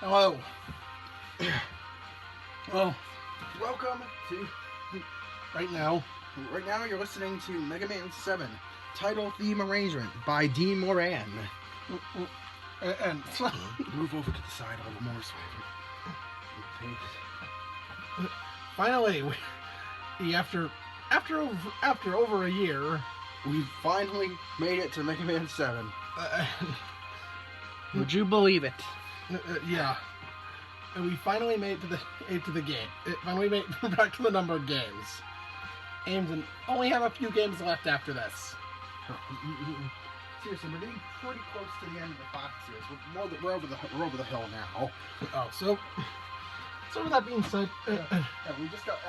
Hello. Well, Welcome to. right now, Right now, you're listening to Mega Man 7 title theme arrangement by Dean Moran. and Move over to the side a little more, so finally, after over a year, we finally made it to Mega Man 7. would you believe it? Yeah. And we finally made it to the game. Finally made back to the number of games. And only have a few games left after this. Seriously, we're getting pretty close to the end of the Fox series. We're over the hill now. Oh, so with that being said, Yeah, we just got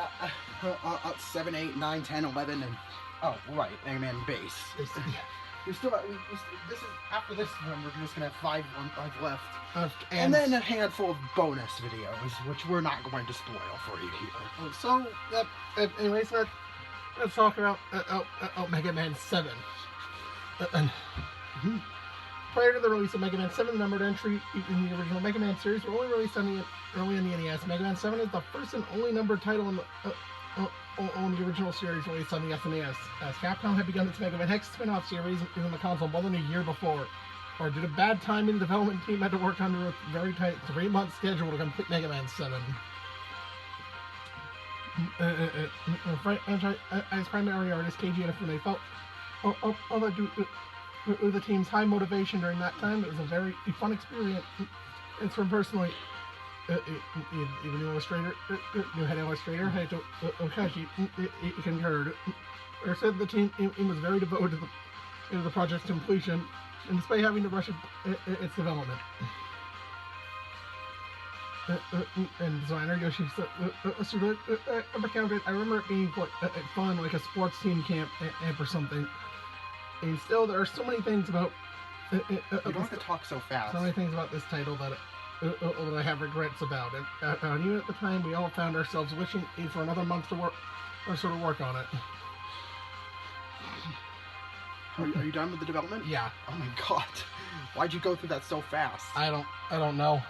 7, 8, 9, 10, 11, and oh right, Mega Man base. We still got, this is after this one. We're just gonna have 5 left, and then a handful of bonus videos, which we're not going to spoil for you here. So, anyways, let's talk about Mega Man 7. Prior to the release of Mega Man 7, the numbered entry in the original Mega Man series were only released early in the NES. Mega Man 7 is the first and only numbered title in the original series released on the SNES. As Capcom had begun its Mega Man X spin-off series using the console more than a year before. Or due to bad timing, the development team had to work under a very tight 3-month schedule to complete Mega Man 7. As primary artist, Keiji Inafune felt that due to the team's high motivation during that time, it was a very fun experience. It's from personally, even new head illustrator Hayato Okashi concurred. Or said the team was very devoted to the project's completion, and despite having to rush its development. And designer Yoshi recounted, I remember it being quite fun, like a sports team camp or something. And still, there are so many things about. You don't have to talk so fast. So many things about this title that I have regrets about. And even at the time, we all found ourselves wishing for another month to work on it. Are you done with the development? Yeah. Oh my god, why'd you go through that so fast? I don't know.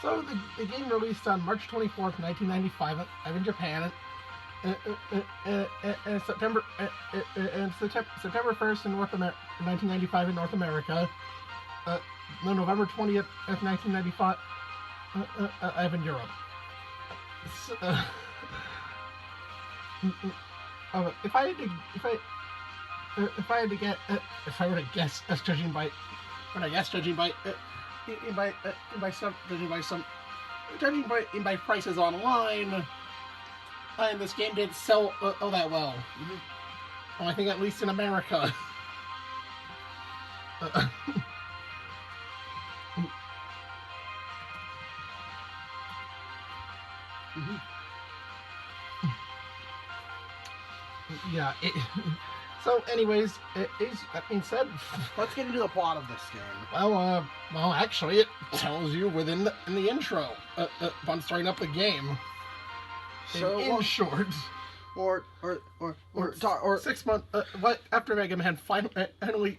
So the game released on March 24th, 1995 in Japan, and September 1st in 1995 in North America, November 20th, 1995 in Europe. If I were to guess, judging by prices online, and this game didn't sell that well. Well, I think at least in America. Yeah. So, anyways, that being said, let's get into the plot of this game. Well, actually, it tells you in the intro upon starting up the game. So, in short, or 6 months. After Mega Man finally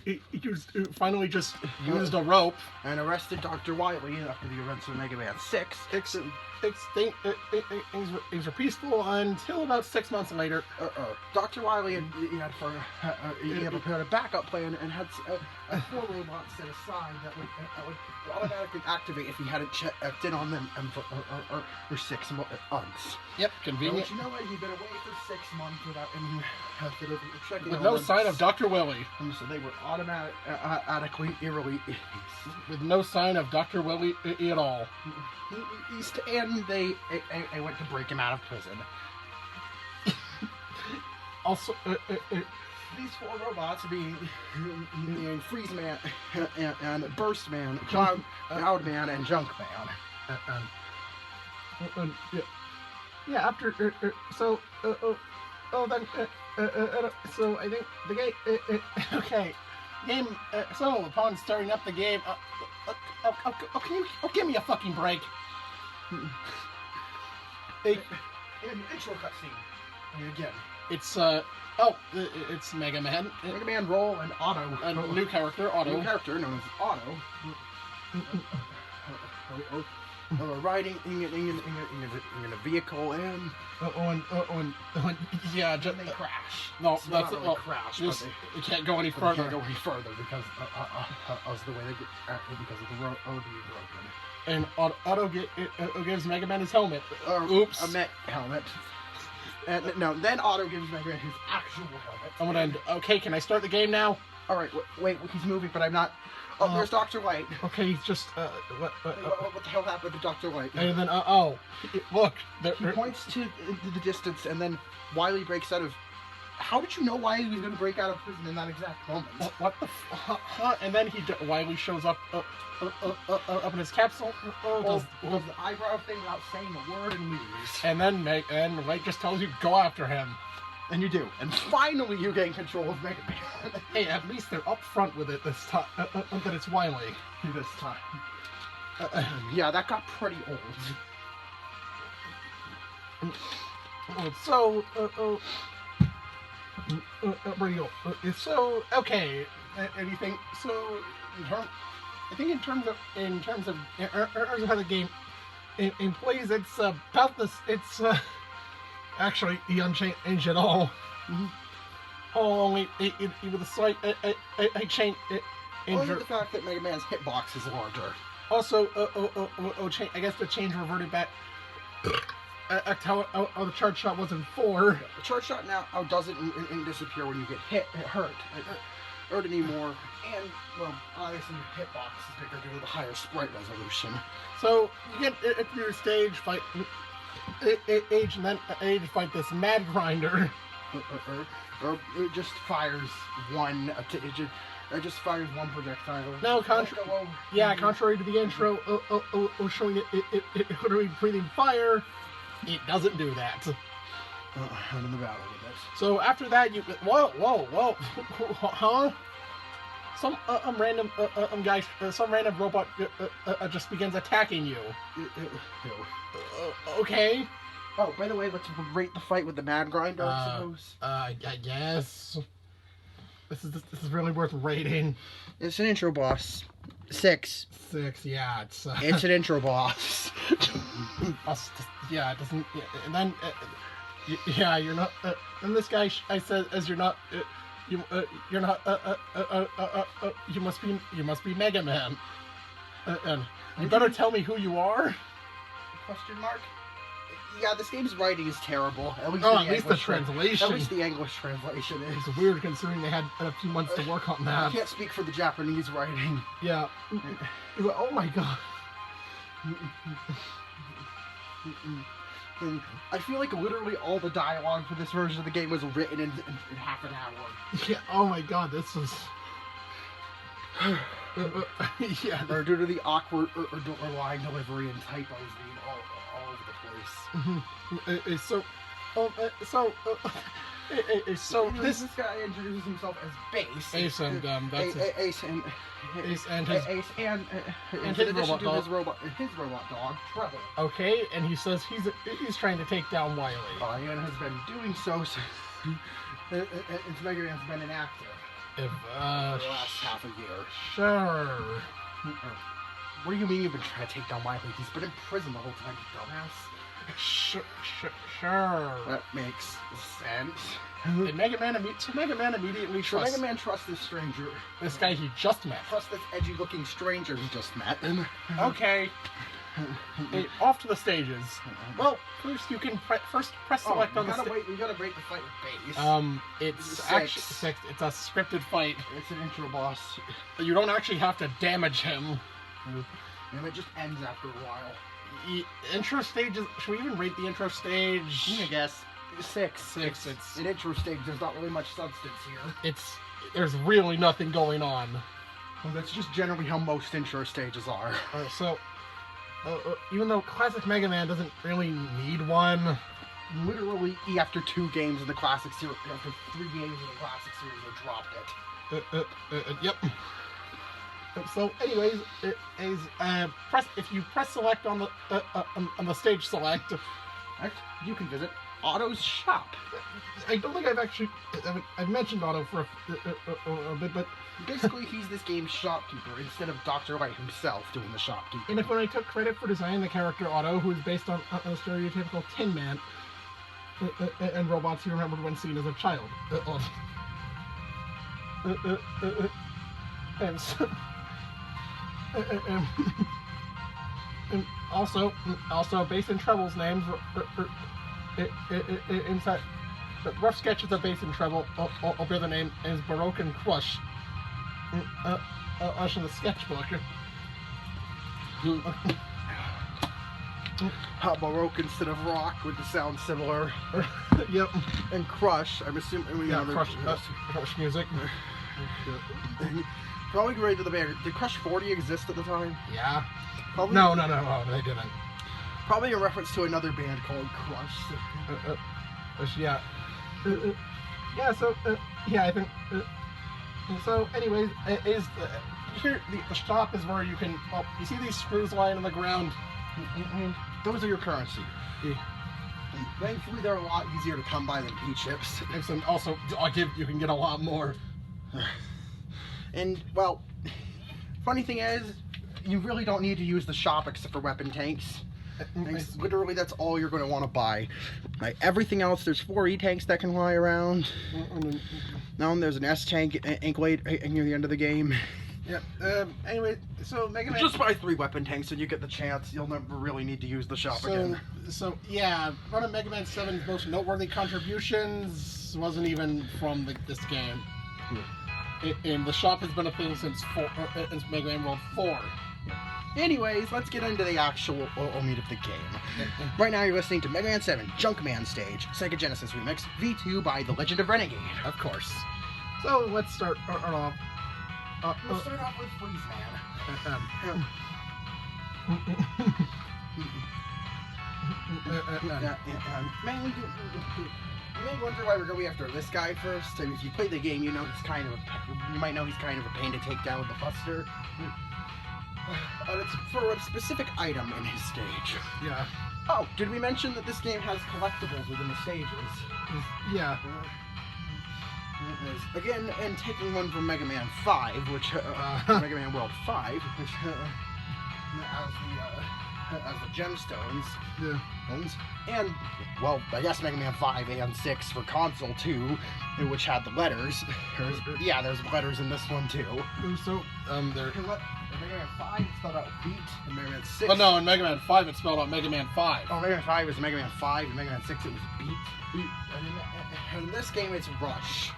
just used a rope and arrested Dr. Wily after the events of Mega Man 6. Things were peaceful until about 6 months later. Dr. Wily had prepared a backup plan and had 4 robots set aside that would automatically activate if he hadn't checked in on them for 6 months. Yep, convenient. But you know what? He'd been away for 6 months without any checking with no sign of Dr. Willie. So they were automatically released. With no sign of Dr. Willie at all. And they went to break him out of prison. Also, these 4 robots being Freeze Man and Burst Man, Cloud Man, and Junk Man. Yeah. After so I think the game. Okay. Game. So upon starting up the game, give me a fucking break. Intro cutscene. Again. It's it's Mega Man. Mega Man Roll and Otto. A new character, Otto. New character known as Otto. riding in a vehicle and yeah, then they crash. no, It's that's not really well, crash, just, but you can't go any they further. can't go any further because of the way they because of the road being broken. And Otto gives Mega Man his helmet. Oops. A Met helmet. And no, then Otto gives Mega Man his actual helmet. I'm gonna end. Okay, can I start the game now? All right, wait, he's moving, but I'm not. Oh, there's Dr. White. Okay, he's just What the hell happened to Dr. White? and then look, He points to the distance, and then Wily breaks out of. How did you know Wily was going to break out of prison in that exact moment? what the huh? And then Wily shows up in his capsule. Does the eyebrow thing without saying a word and leaves. And then White just tells you go after him. And you do. And finally you gain control of Mega Man. Hey, at least they're up front with it this time. That it's Wily This time. Yeah, that got pretty old. So, so okay. Anything? So, I think in terms of how the game in plays, it's about this. It's actually unchanged at all. Mm-hmm. Only with a slight change. Only the fact that Mega Man's hitbox is larger. Also, I guess the change reverted back. How the charge shot was in 4. The charge shot now doesn't disappear when you get hurt anymore. And, well, obviously your hitbox is bigger due to the higher sprite resolution. So, you get it through your stage, fight Age, and then Age fight this Mad Grinder. It just fires one. It just fires one projectile. No, contrary to the intro, showing it literally breathing fire, it doesn't do that. I'm in the battle with it. So after that, you whoa, huh? Some random guy, some random robot just begins attacking you. Okay. Oh, by the way, let's rate the fight with the Mad Grinder, I suppose. I guess. This is really worth rating. It's an intro boss. 6. 6, yeah. It's an intro boss. Yeah, it doesn't. Yeah, and then, yeah, you're not. And this guy, I said, as you're not. You're not. You must be Mega Man. And you better tell me who you are. Question mark. Yeah, this game's writing is terrible. At least the translation. At least the English translation is. It's weird considering they had a few months to work on that. I can't speak for the Japanese writing. Yeah. Oh my god. I feel like literally all the dialogue for this version of the game was written in half an hour. Yeah. Oh my god, this is. Yeah. Or due to the awkward or line delivery and typos being all over the place. So this guy introduces himself as Bass. Ace and that's Ace and his robot dog Treble. Okay, and he says he's trying to take down Wily. And has been doing so since Mega Man's been inactive. For the last half a year. Sure. What do you mean you've been trying to take down Wily? He's been in prison the whole time, you dumbass. Sure. That makes sense. And Mega Man immediately trusts. Mega Man trusts this stranger. This guy he just met. Trust this edgy-looking stranger he just met. Okay. Hey, off to the stages. Well, first you can press select on the. We gotta break the fight with Bass. It's actually 6. It's a scripted fight. It's an intro boss. You don't actually have to damage him. And it just ends after a while. Intro stages. Should we even rate the intro stage? I guess 6. It's an intro stage. There's not really much substance here. There's really nothing going on. Well, that's just generally how most intro stages are. So, even though classic Mega Man doesn't really need one, literally after 2 games in the classic series, after 3 games in the classic series, they dropped it. Yep. So, anyways, if you press select on the stage select, you can visit. Otto's shop. I don't think I've mentioned Otto for a bit, but Basically, he's this game's shopkeeper instead of Dr. Light himself doing the shopkeeping. and if when I took credit for designing the character Otto, who is based on a stereotypical Tin Man, and robots he remembered when seen as a child. And so, and also based in Treble's names, inside rough sketches of Bass and Treble will bear the name as Baroque and Crush. Us in the sketchbook. Baroque instead of rock would sound similar. Yep. And Crush, I'm assuming. Yeah, Crush music. Probably great to the band. Did Crush 40 exist at the time? Yeah. Probably. No, they didn't. Probably a reference to another band called Crush. Yeah. Yeah. So yeah, I think. So, anyways, is here the shop is where you can. Well, you see these screws lying on the ground. Those are your currency. Yeah. Thankfully, they're a lot easier to come by than P-chips. And also, you can get a lot more. And, well, funny thing is, you really don't need to use the shop except for weapon tanks. Literally, that's all you're going to want to buy. Like, everything else, there's 4 E-tanks that can lie around. Now there's an S-tank anklet near the end of the game. Yeah. Anyway, so Mega Man. Just buy 3 weapon tanks and you get the chance. You'll never really need to use the shop again. So yeah, one of Mega Man 7's most noteworthy contributions wasn't even from this game. And the shop has been a thing since Mega Man World 4. Anyways, let's get into the actual meat of the game. Right now you're listening to Mega Man 7 Junkman Stage, Sega Genesis Remix, V2 by The Legend of Renegade. Of course. So let's start off. We'll start off with Freeze Man. Mainly, you may wonder why we're going after this guy first. And if you play the game, you know you might know he's kind of a pain to take down with the Buster. It's for a specific item in his stage. Yeah. Oh, did we mention that this game has collectibles within the stages? Yeah. Again, and taking one from Mega Man 5, which Mega Man World 5, which as the gemstones. Yeah. And, well, I guess Mega Man 5 and 6 for console 2, which had the letters. Yeah, there's letters in this one too. So, there. In Mega Man 5, it's spelled out beat. In Mega Man 6. Oh no, in Mega Man 5, it's spelled out Mega Man 5. Oh, Mega Man 5 is Mega Man 5. In Mega Man 6, it was beat. And in this game, it's Rush.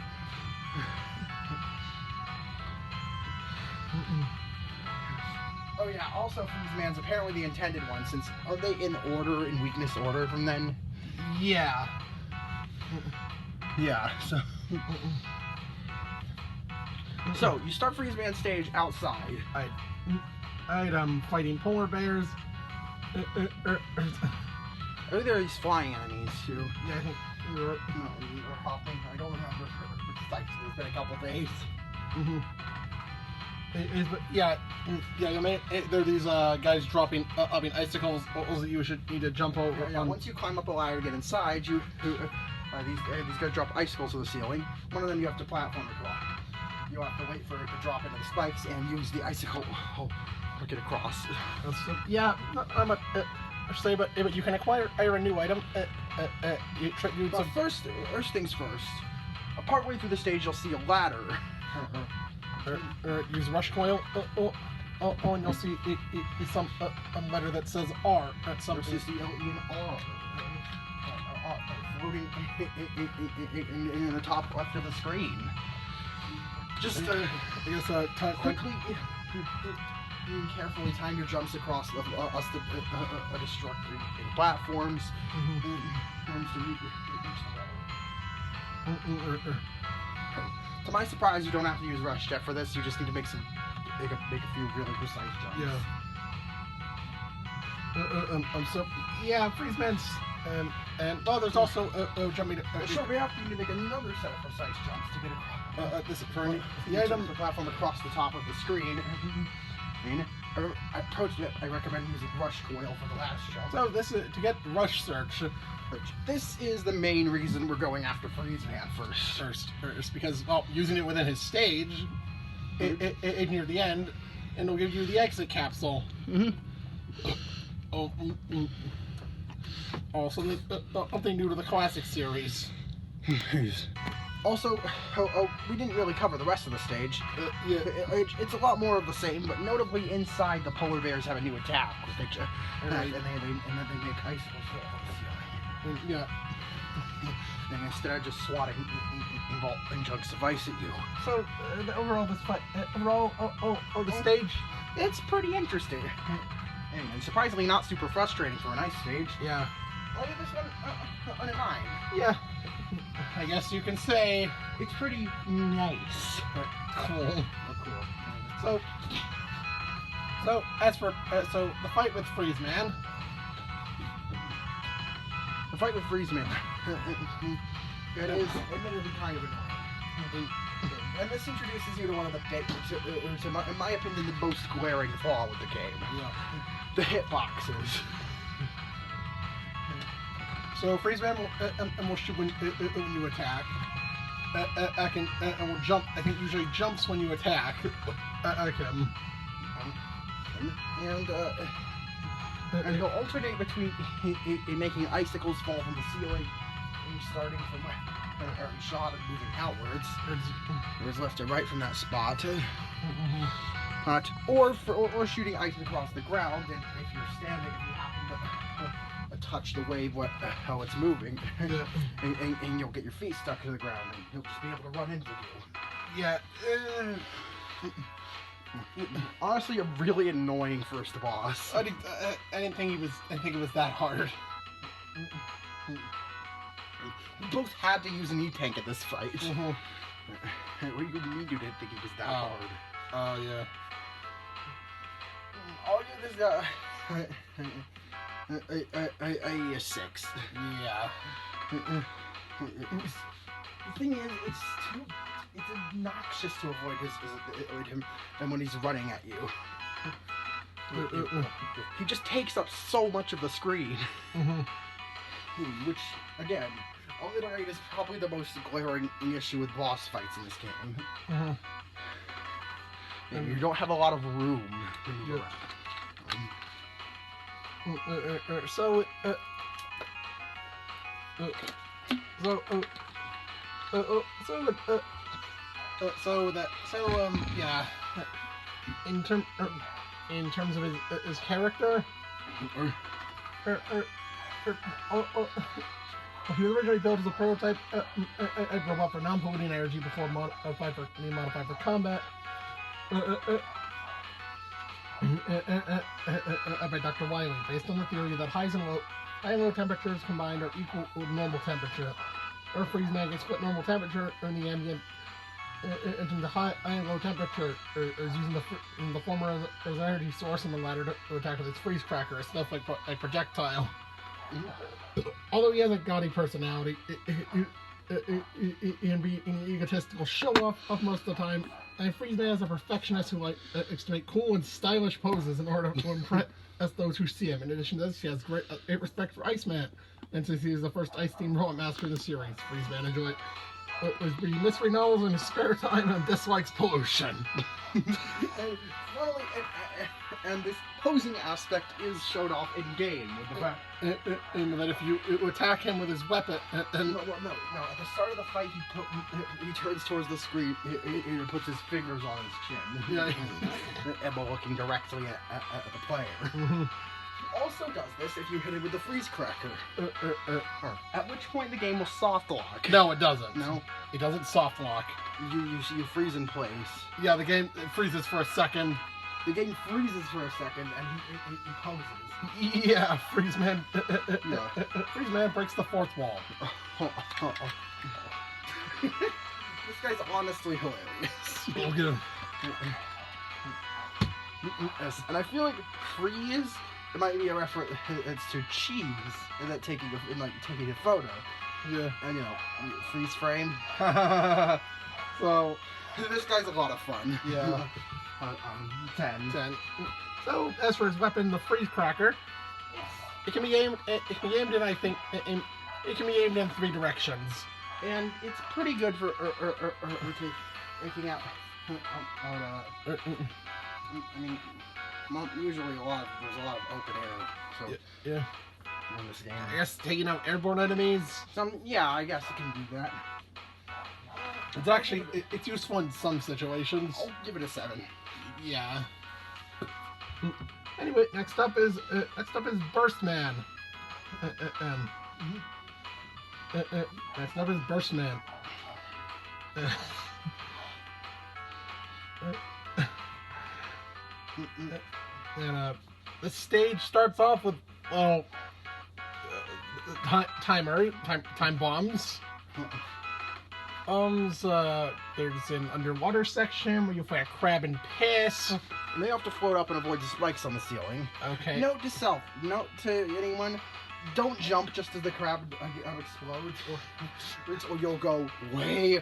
Oh yeah, also Freeze Man's apparently the intended one, since are they in order, in weakness order from then? Yeah. Yeah, so... So, you start Freeze Man stage outside. Fighting polar bears. I think there are these flying enemies, too. Yeah, I think or hopping, I don't remember. It's been a couple days. There are these guys dropping icicles that you should need to jump over. Yeah, once you climb up a ladder to get inside, these guys drop icicles to the ceiling. One of them you have to platform across. You have to wait for it to drop into the spikes and use the icicle to get across. Yeah, but you can acquire a new item. First things first. Partway through the stage, you'll see a ladder. Use rush coil. And you'll see some a letter that says R. That's something. You'll see R. Floating in the top left of the screen. Just quickly, you carefully time your jumps across destructive platforms. To my surprise, you don't have to use Rush Jet for this. You just need to make a few really precise jumps. Yeah. Freeze Man's there's also jumping. Sure, we have to make another set of precise jumps to get across. The item, the platform across the top of the screen. And approach it, I recommend using Rush Coil for the last jump. So this is to get Rush Search. This is the main reason we're going after Freeze Man First, because using it within his stage, it near the end, and it'll give you the exit capsule. Also, something new to the classic series. Also, we didn't really cover the rest of the stage. It's a lot more of the same, but notably inside, the polar bears have a new attack, and then they make icicles fall from the ceiling. Yeah. And instead of just swatting in chunks of ice at you. So overall, this fight, the stage, it's pretty interesting, and surprisingly not super frustrating for an ice stage. Yeah. I'll give this one a 9. Yeah. I guess you can say it's pretty nice. Cool. So as for the fight with Freeze Man. The fight with Freeze Man. It is admittedly kind of annoying. And this introduces you to one of the, in my opinion, the most glaring flaw with the game. Yeah. The hitboxes. So Freeze Man will shoot when you attack. And will jump. I think usually jumps when you attack. And he'll alternate between making icicles fall from the ceiling, and starting from every shot and moving outwards, whereas left to right from that spot. Or shooting ice across the ground, and if you're standing, you happen to touch the wave how it's moving, and you'll get your feet stuck to the ground, and he'll just be able to run into you. Yeah. Honestly, a really annoying first boss. I didn't think it was that hard. We both had to use an E-Tank at this fight. What do you mean you didn't think it was that hard? Oh, yeah. I'll give this guy a 6. Yeah. The thing is, it's obnoxious to avoid him and when he's running at you. He just takes up so much of the screen. Which, again, I'll iterate is probably the most glaring issue with boss fights in this game. And you don't have a lot of room to move around. Yeah. In terms of his character, he was originally built as a prototype robot for non-polluting energy before modified for combat. By Dr. Wiley, based on the theory that high and low temperatures combined are equal with normal temperature. Earth Freeze Man can split normal temperature in the ambient into the high and low temperature, is using the former as an energy source and the latter to attack with its freeze cracker, a stuff like projectile. Although he has a gaudy personality, and be an egotistical show-off most of the time, and Freeze Man is a perfectionist who likes to make cool and stylish poses in order to impress those who see him. In addition to this, he has great respect for Iceman, and since he is the first Ice Team robot master in the series, Freeze Man enjoys reading mystery novels in his spare time and dislikes pollution. And this posing aspect is showed off in game with the fact that if you attack him with his weapon, no. At the start of the fight, he turns towards the screen. He puts his fingers on his chin. Yeah. Emma looking directly at the player. He also does this if you hit him with the freeze cracker. At which point the game will soft lock. No, it doesn't. No, it doesn't soft lock. You freeze in place. Yeah, the game freezes for a second. The game freezes for a second, and he poses. Yeah, Freeze Man. Freeze Man breaks the fourth wall. This guy's honestly hilarious. We'll get him. Yes, and I feel like freeze. It might be a reference to cheese, and that taking a photo. Yeah. And freeze frame. So this guy's a lot of fun. Yeah. 10. 10. So, as for his weapon, the freeze cracker, it can be aimed. It can be aimed in, I think, it can be aimed in 3 directions. And it's pretty good for taking out. I mean, usually there's a lot of open air. So Yeah. in this game, I guess taking out airborne enemies. yeah, I guess it can do that. It's actually it's useful in some situations. I'll give it a 7. Yeah. Anyway, next up is Burstman. Next up is Burstman. And the stage starts off with time bombs. There's an underwater section where you fight a crab and piss. And they have to float up and avoid the spikes on the ceiling. Okay. Note to anyone, don't jump just as the crab explodes, or you'll go way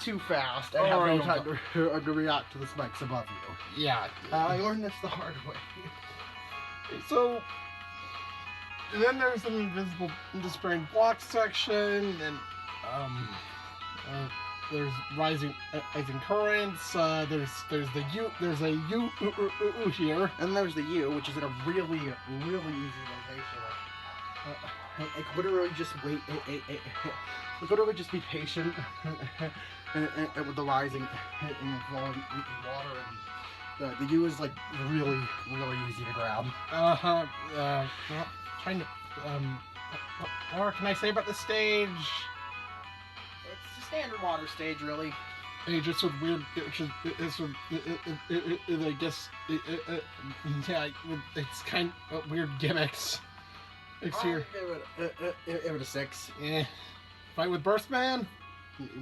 too fast and have no time to react to the spikes above you. Yeah. I learned this the hard way. So, and then there's an invisible disappearing block section, and there's rising currents. There's a U here, and there's the U, which is in a really easy location. Like literally just wait. Literally just be patient and with the rising and falling water. And the U is like really easy to grab. Well, trying to what can I say about the stage? It's a standard water stage, really. Hey, just with weird, I guess, yeah, it's kind of weird gimmicks. Give it a 6. Yeah. Fight with Burstman?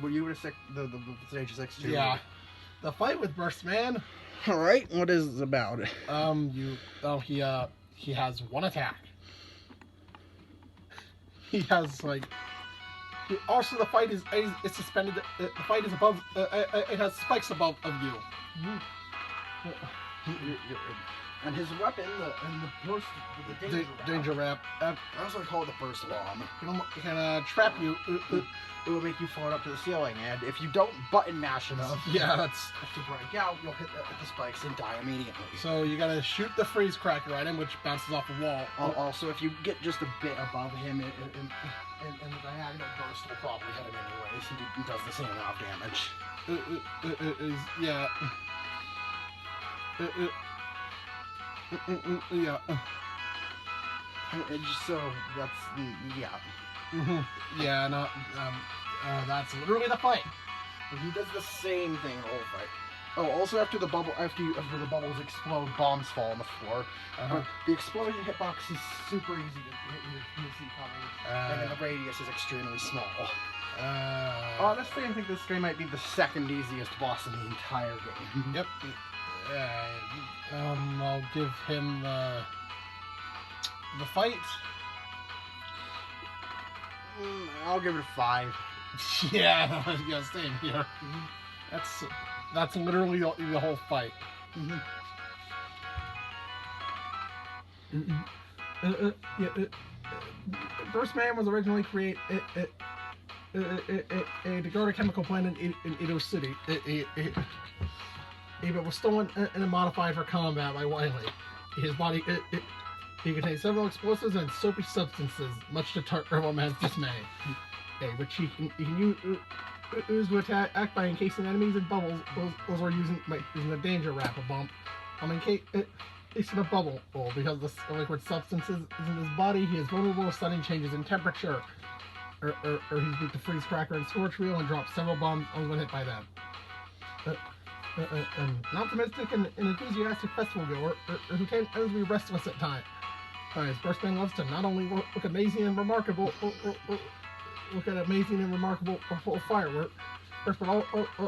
Were you at a 6? The stage of 6 too? Yeah. The fight with Burstman. All right. What is it about? He has 1 attack. He has also the fight is suspended. The fight is above. It has spikes above of you. And his weapon, the danger wrap. I also call it the burst bomb. Can trap you. It will make you float up to the ceiling, and if you don't button mash enough, yeah, that's to break out, you'll hit the spikes and die immediately. So you gotta shoot the freeze cracker at him, which bounces off the wall. Also, if you get just a bit above him, and the diagonal burst will probably hit him anyways. He does the same amount of damage. Yeah. Yeah. So that's yeah. Yeah. No. That's literally the fight. He does the same thing the whole fight. Oh, also after the bubbles explode, bombs fall on the floor. But the explosion hitbox is super easy to see coming, and then the radius is extremely small. Honestly, I think this guy might be the 2nd easiest boss in the entire game. Yep. I'll give him the fight. I'll give it a 5. Yeah, same here. That's literally the whole fight. Burstman was originally created to guard a chemical plant in Edo City. It was stolen and modified for combat by Wily. His body he contains several explosives and soapy substances, much to Turboman's dismay. Which he can use to attack by encasing enemies in bubbles. Those are using the danger wrap, a bomb. It's in a bubble because the liquid substances is in his body. He is vulnerable to sudden changes in temperature, or he's beat the freeze cracker and scorch wheel and drops several bombs when hit by them. An optimistic and enthusiastic festival goer who can be restless at times. Burstman loves to not only look amazing and remarkable, firework, but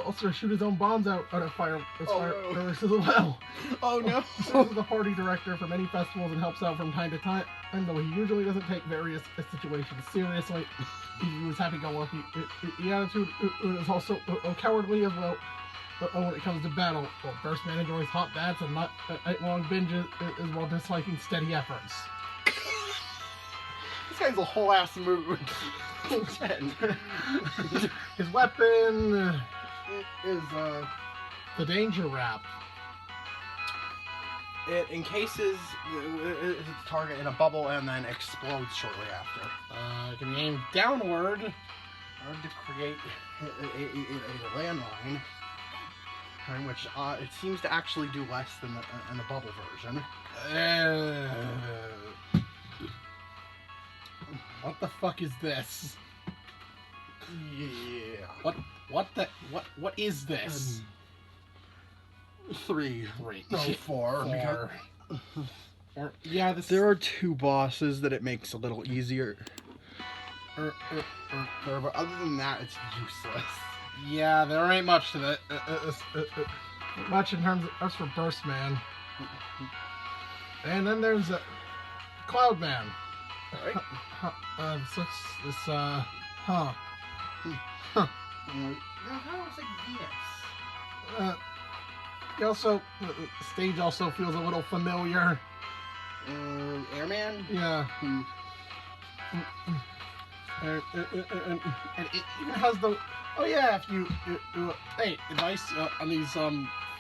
also shoot his own bombs out of fireworks as well. Oh no! He serves as the party director for many festivals and helps out from time to time, and though he usually doesn't take various situations seriously, he was happy-go-lucky. The attitude is also cowardly as well. when it comes to battle, well, Burstman enjoys hot baths and not night-long binges as well disliking steady efforts. This guy's a whole ass mood. 10. His weapon is the Danger Wrap. it encases its target in a bubble and then explodes shortly after. It can be aimed downward. Hard to create a landmine, in which it seems to actually do less than in the bubble version. What the fuck is this? Yeah. What is this? 3. No, 4. Yeah, this. There are 2 bosses that it makes a little easier. But other than that, it's useless. Yeah, there ain't much to that. Much in terms of that's for Burstman. And then there's Cloudman. Alright. Huh. How was it Venus? He also, the stage also feels a little familiar. Airman? Yeah. And it even has the. Oh yeah, if you hey, advice on these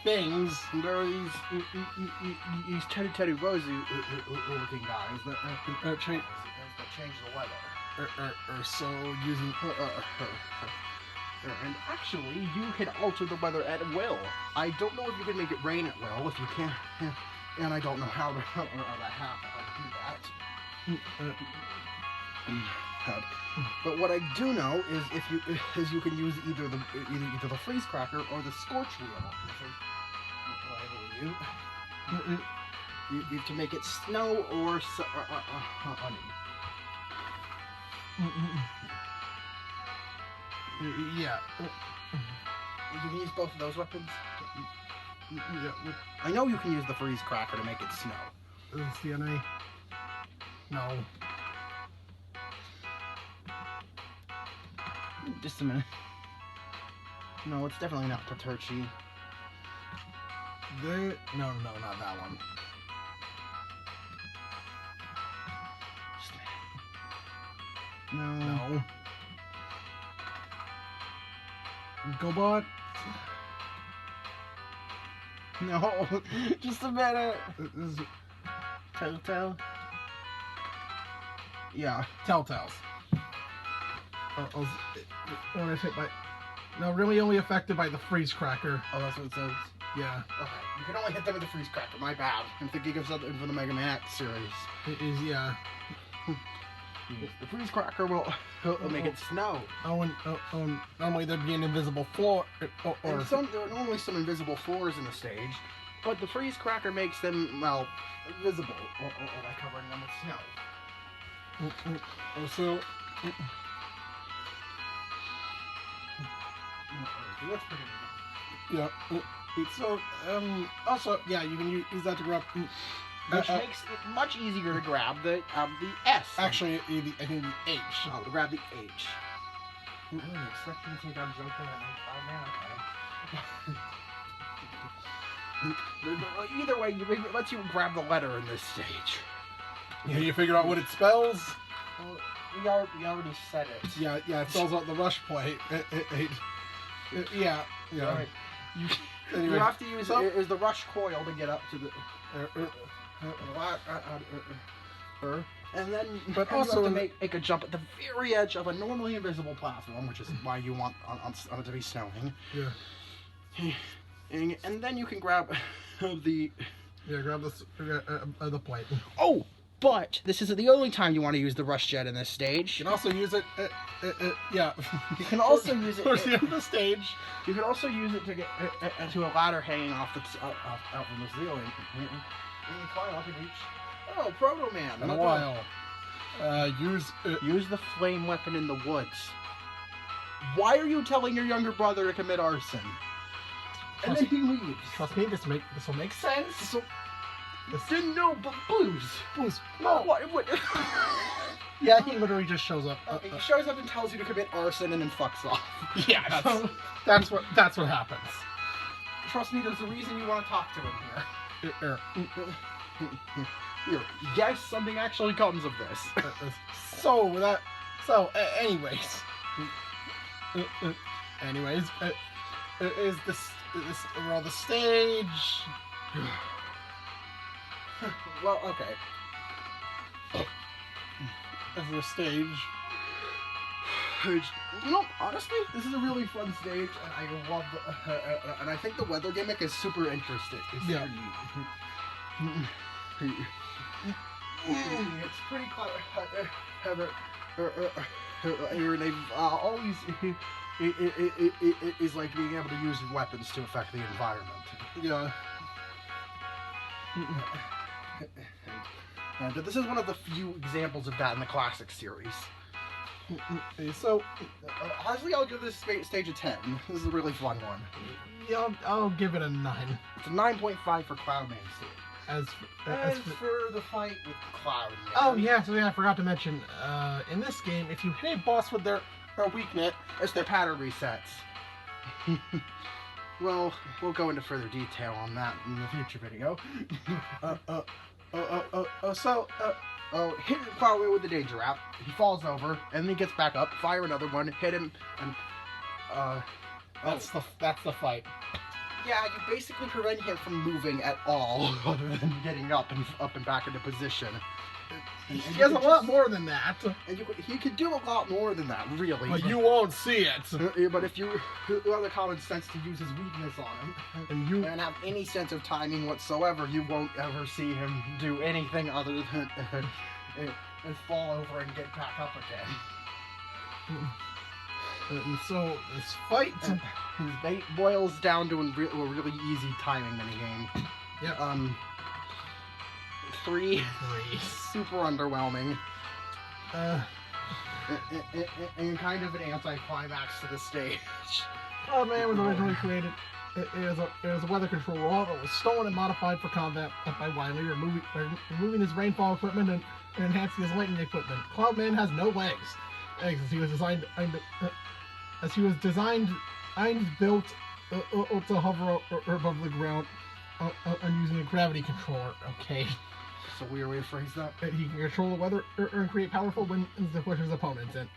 things. There are these Teddy Rosie looking guys that change the weather. So using. And actually, you can alter the weather at will. I don't know if you can make it rain at will. If you can, and I don't know how to do that. But what I do know is you can use either the freeze cracker or the scorch wheel. You to make it snow or honey. Yeah. You can use both of those weapons. Yeah. I know you can use the freeze cracker to make it snow. CNA. No. Just a minute. No, it's definitely not Paterchi. No, not that one. No. Gobot? No, just a minute. This is Telltale? Yeah. Telltales. When I take my... No, really only affected by the freeze cracker. Oh, that's what it says? Yeah. Okay, you can only hit them with the freeze cracker, my bad. I'm thinking of something for the Mega Man X series. It is, yeah. The freeze cracker will make it snow. Normally there'd be an invisible floor, or there are normally some invisible floors in the stage, but the freeze cracker makes them, well, visible, or by covering them with snow. Also, that's pretty neat. yeah. So, also, yeah, you can use that to grab. Which makes it much easier to grab the S. Actually, I think the H. Oh, to grab the H. I didn't expect you to think I'm joking. Either way, it lets you grab the letter in this stage. Yeah, you figure out what it spells. Well, we already said it. Yeah, it spells out the rush plate. Yeah. Right. Anyway, you have to use is the rush coil to get up to the. And then, but also also you have to make a jump at the very edge of a normally invisible platform, which is why you want on it to be snowing. Yeah. And then you can grab the. Yeah, grab the plate. Oh, but this isn't the only time you want to use the rush jet in this stage. You can also use it. Yeah. You can also use it towards the end of the stage. You can also use it to get to a ladder hanging off out from the ceiling. And you climb up and reach. Oh, Proto Man! In a while. Use the flame weapon in the woods. Why are you telling your younger brother to commit arson? And then he leaves. Trust me, this will make sense. So, no, but Blues. No. What? Yeah, he literally just shows up. He shows up and tells you to commit arson and then fucks off. Yeah, that's what happens. trust me, there's a reason you want to talk to him here. Here, guess something actually comes of this. Anyways, is this well, the stage? Well, okay. Is the stage? You know, honestly, this is a really fun stage, and I love and I think the weather gimmick is super interesting. Yeah. It's pretty clever. And they've always is like being able to use weapons to affect the environment. Yeah. And this is one of the few examples of that in the classic series. So, honestly, I'll give this stage a 10. This is a really fun one. yeah, I'll give it a 9. It's a 9.5 for Cloudman stage. As for the fight with Cloudman. Oh yeah, so yeah, I forgot to mention. In this game, if you hit a boss with their weakness, It's their pattern resets. Well, we'll go into further detail on that in the future video. Hit Cloudman with the danger wrap. He falls over, and then he gets back up. Fire another one, hit him, and that's the fight. yeah, you basically prevent him from moving at all, other than getting up and back into position. He has a lot more than that. And he could do a lot more than that, really. But you won't see it. But if you have the common sense to use his weakness on him, and have any sense of timing whatsoever, you won't ever see him do anything other than and fall over and get back up again. And so this fight, His bait boils down to a really easy timing minigame. yeah, 3. Super underwhelming. And kind of an anti-climax to the stage. Cloudman was originally created as a weather control robot that was stolen and modified for combat by Wily, removing his rainfall equipment and enhancing his lightning equipment. Cloudman has no legs, as he was designed and built to hover above the ground and using a gravity controller. Okay. It's a weird way to phrase that. He can control the weather and create powerful winds to push his opponents and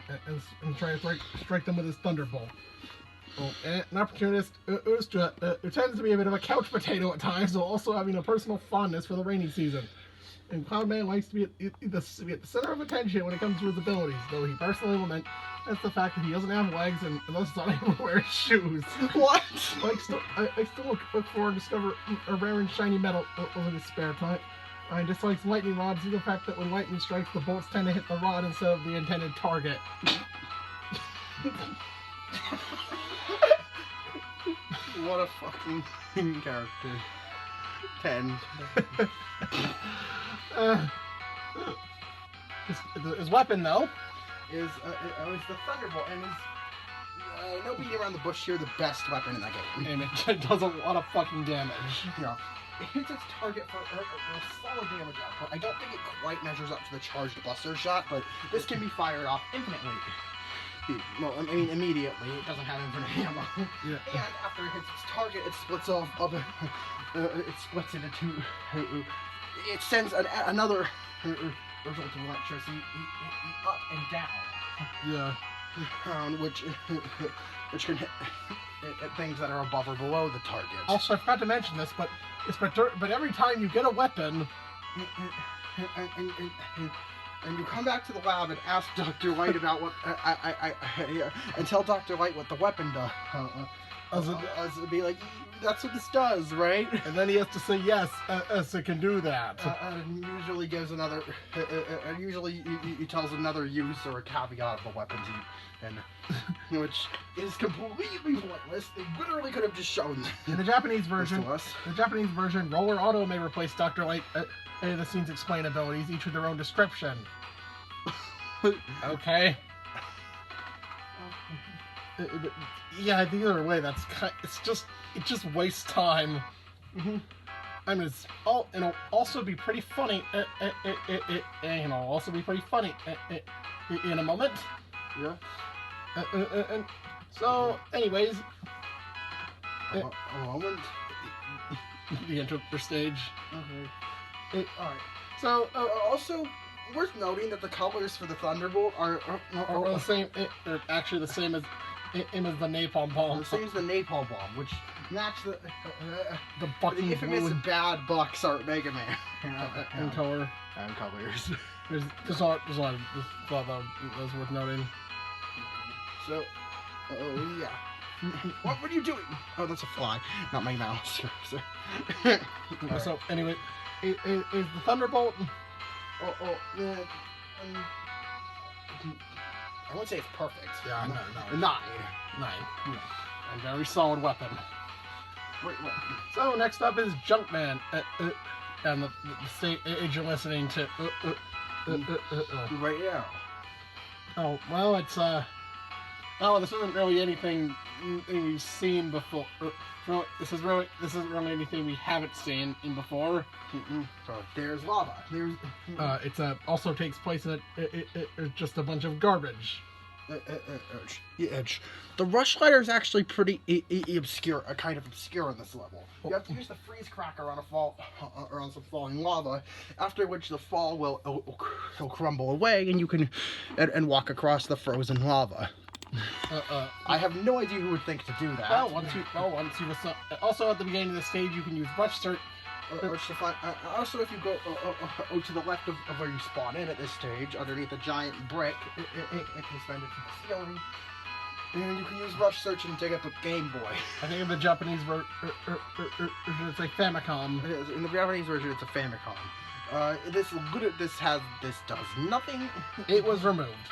try to strike them with his thunderbolt. And an opportunist who tends to be a bit of a couch potato at times, while also having a personal fondness for the rainy season. And Cloudman likes to be at the center of attention when it comes to his abilities, though he personally lament that's the fact that he doesn't have legs and thus is unable to wear shoes. What? I still look for and discover a rare and shiny metal in his spare time. I dislikes lightning rods due to the fact that when lightning strikes, the bolts tend to hit the rod instead of the intended target. What a fucking character. 10. His weapon, though, is the Thunderbolt, and is no beating around the bush here, the best weapon in that game. and it does a lot of fucking damage. Yeah. It hits its target for a solid damage output. I don't think it quite measures up to the charged Buster Shot, but this can be fired off infinitely. Well, I mean, immediately. It doesn't have infinite ammo. Yeah. And after it hits its target, it splits off. It splits into two. It sends another result of electricity up and down. Yeah. Which can hit things that are above or below the target. Also, I forgot to mention this, but every time you get a weapon, and you come back to the lab and ask Dr. Light about what and tell Dr. Light what the weapon does. Be like, that's what this does, right? and then he has to say yes, it can do that. And usually gives another. Usually he tells another use or a caveat of the weapons, which is completely pointless. They literally could have just shown. In the Japanese version, to us. Roller Auto may replace Dr. Light. The scenes explain abilities, each with their own description. Okay. Yeah, either way, it just wastes time. I mean, it'll also be pretty funny. In a moment. Yeah. And so, anyways, A moment. the enter stage. Okay. All right. So Also, worth noting that the colors for the Thunderbolt are or the same, or actually the same as the napalm bomb. the same as the Napalm Bomb, which match the bucking infamous blue bad Bucks Art Mega Man in color. and colors. There's a lot that's worth noting. So, oh yeah. What were you doing? Oh, that's a fly, not my mouse. So anyway, is the Thunderbolt? Yeah. I won't say it's perfect. Yeah, no. 9. 9. And very solid weapon. Wait, what? So next up is Junkman, and the stage you're listening to. Right now. Oh well, it's oh, this isn't really anything we've seen before. This isn't really anything we haven't seen in before. So there's lava. There's. It's also takes place in just a bunch of garbage. The rush ladder is actually pretty obscure, kind of obscure in this level. You have to use the freeze cracker on a fall or on some falling lava, after which the fall will crumble away, and you can and walk across the frozen lava. I have no idea who would think to do that. Well, once you also at the beginning of the stage, you can use rush search. Also, if you go to the left of where you spawn in at this stage, underneath a giant brick, it can spend it to the ceiling. And you can use rush search and dig up a Game Boy. I think in the Japanese version, it's like Famicom. In the Japanese version, it's a Famicom. This does nothing. It was removed.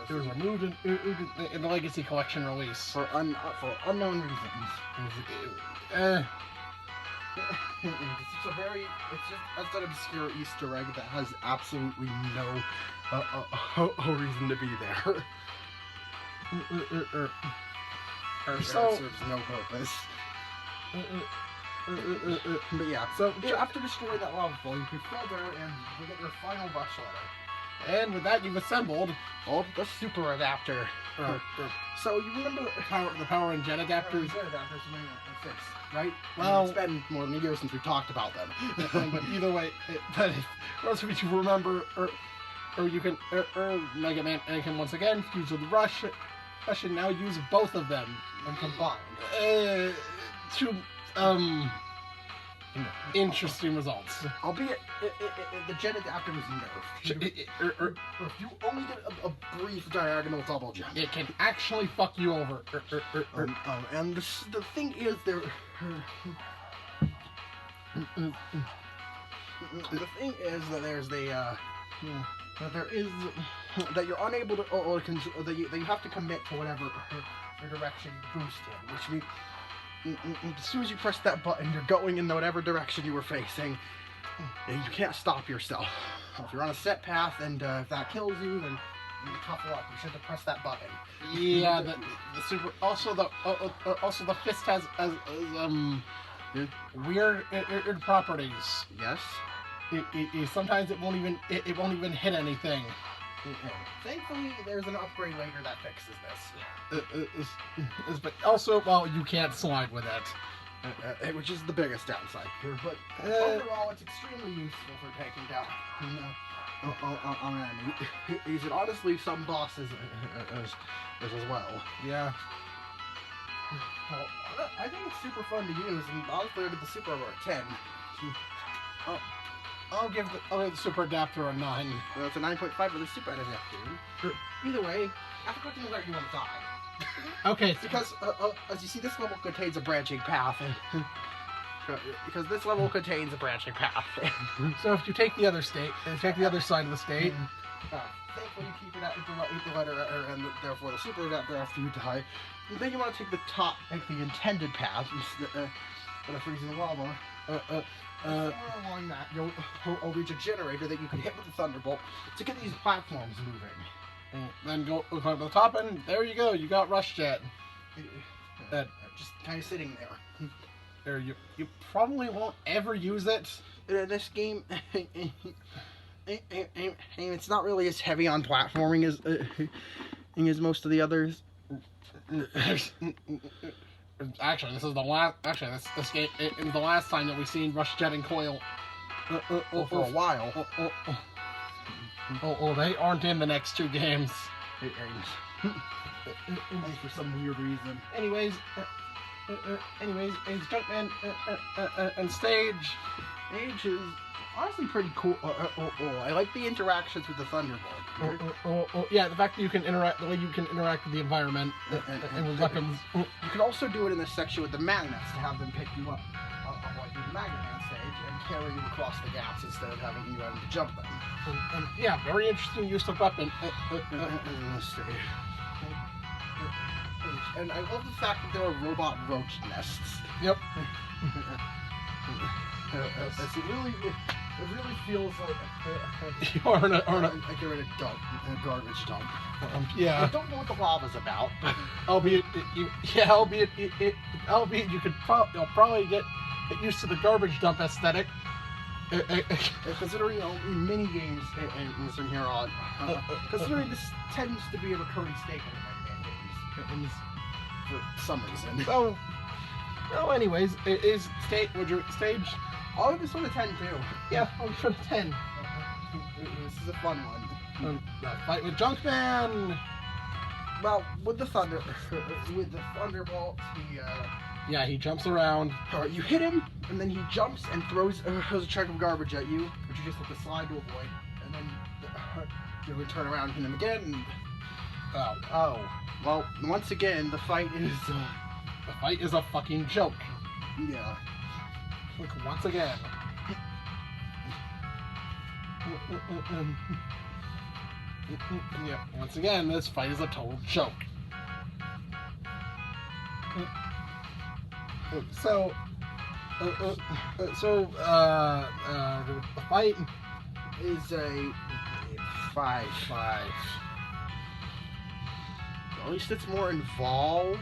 It was removed in the Legacy Collection release for unknown reasons. It's an obscure Easter egg that has absolutely no reason to be there. So it serves no purpose. But yeah, so after destroying that lava flow, you can fall down and you get your final rush ladder. And with that, you've assembled the super adapter. So you remember the power and jet adapters? Jet adapters from 1996, right? Well, it's been more than a year since we talked about them. But either way, most of you remember, or you can, Mega Man can once again use the rush and now use both of them and combined to interesting results. Albeit, the jet adapter was nerfed. If you only get a brief diagonal double jump, it can actually fuck you over. And the thing is, the thing is that there's that you're unable to, that you have to commit to whatever direction you boost in, which means. As soon as you press that button, you're going in whatever direction you were facing. And you can't stop yourself. If you're on a set path and if that kills you, then you tough luck. You should have to press that button. Yeah, the super. Also the fist has weird properties. Yes. Sometimes it won't even hit anything. Thankfully, there's an upgrade later that fixes this. But also, well, you can't slide with it. Which is the biggest downside here, but overall, it's extremely useful for taking down an enemy. You should honestly some bosses as well. Yeah. Well, I think it's super fun to use, and honestly, I did the Super over a 10. I'll give the Super Adapter a 9. Well, it's a 9.5 for the Super Adapter. Either way, after clicking where you want to die. Okay. Because, as you see, this level contains a branching path. Because this level contains a branching path. So if you take the other state, take the other side of the state. Thankfully, you keep it at the letter, and therefore the Super Adapter after you die. And then you want to take the top, like the intended path, instead of freezing the lava. Along that, you'll reach a generator that you can hit with the Thunderbolt to get these platforms moving. Then go climb to the top, and there you go. You got Rush Jet. Just kind of sitting there. There, you probably won't ever use it. This game, it's not really as heavy on platforming as most of the others. Actually, this is the last. Actually, this game is the last time that we've seen Rush, Jet, and Coil. For a while. They aren't in the next two games. For some weird reason. Anyways, it's Junkman and Stage. Stage is honestly pretty cool. I like the interactions with the Thunderbolt. Yeah, the fact that you can interact, the way you can interact with the environment and with weapons. You can also do it in this section with the magnets to have them pick you up, like in the Magnet Man stage, and carry you across the gaps instead of having you having to jump them. Yeah, very interesting use of weapon. Let's see. And I love the fact that there are robot roach nests. Yep. It really feels like Or a you're in a garbage dump. yeah. I don't know what the lava's about. Albeit you could probably get used to the garbage dump aesthetic. Considering mini games in here on, considering this tends to be a recurring staple in Mega Man games for some reason. So, anyways, is Stage? Would you Stage? I'll give this one a 10 too. Yeah, I'll give it a 10. This is a fun one. Fight with Junkman. Well, with the Thunderbolt, he jumps around. You hit him, and then he jumps and throws a chunk of garbage at you, which you just have to slide to avoid, and then you would turn around and hit him again. And, well, once again, the fight is a fucking joke. Yeah. Look, once again. Yeah, once again, this fight is a total joke. So, the fight is a 5-5. At least it's more involved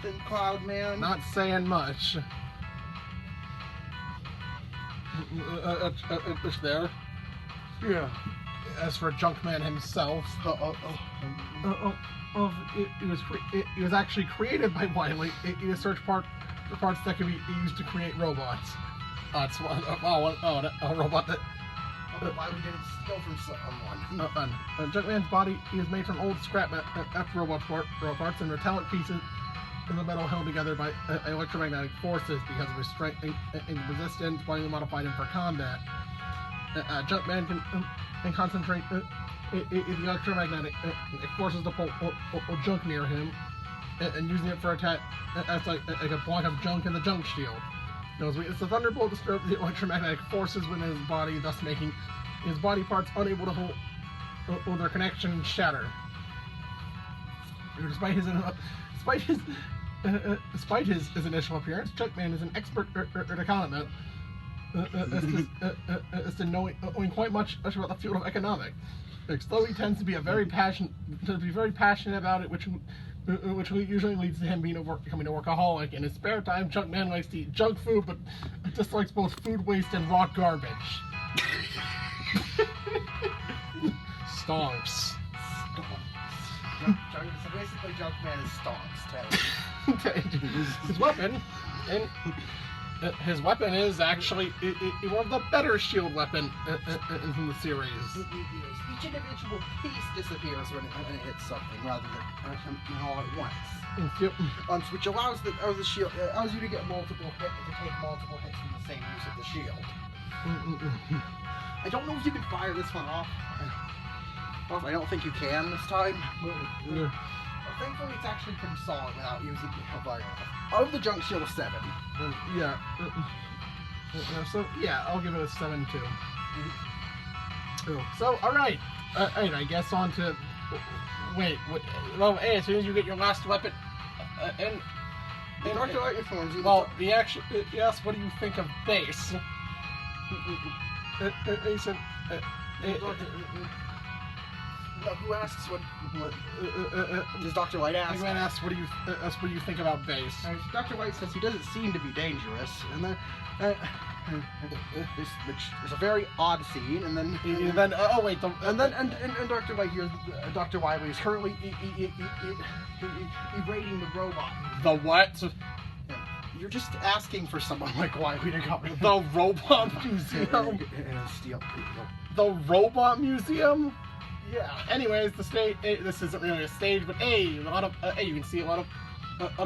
than Cloudman. Not saying much. It's there. Yeah. As for Junkman himself, it was actually created by Wily. It was search for parts that could be used to create robots. It's a robot that. Why we didn't steal from someone? Junkman's body is made from old scrap robot parts and metallic pieces in the metal held together by electromagnetic forces because of his strength and resistance. Wily modified him for combat. Junkman can concentrate the electromagnetic forces to pull junk near him, and using it for attack as like a block of junk in the junk shield. It's the Thunderbolt disturbs the electromagnetic forces within his body, thus making his body parts unable to hold their connection and shatter. Despite his initial appearance, Junkman is an expert economist. As to knowing quite much about the field of economics. Though he tends to be very passionate about it, which usually leads to him becoming a workaholic. In his spare time, Junkman likes to eat junk food, but dislikes both food waste and raw garbage. Stonks. So basically, Junkman is stonks. His weapon is actually one of the better shield weapon in the series. Each individual piece disappears when it hits something, rather than all at once. Which allows the shield allows you to get multiple hits from the same use of the shield. I don't know if you can fire this one off. I don't think you can this time. Thankfully, it's actually pretty solid without using the fire off. Out of the junk shield, 7. Yeah. So yeah, I'll give it a 7 too. So all right, I guess on to wait. As soon as you get your last weapon, and Dr. Light informs you. Well, he actually yes. What do you think of base? He said. Who asks what does Dr. Light ask? Everyone asks, what do you think about base? Dr. Light says he doesn't seem to be dangerous, and then which is a very odd scene. And then Dr. Light hears Dr. Wily is currently berating the robot. The what? You're just asking for someone like Wiley to come. The Robot Museum. Steal. The Robot Museum. Yeah. Anyways, the stage. This isn't really a stage, but a lot of you can see a lot of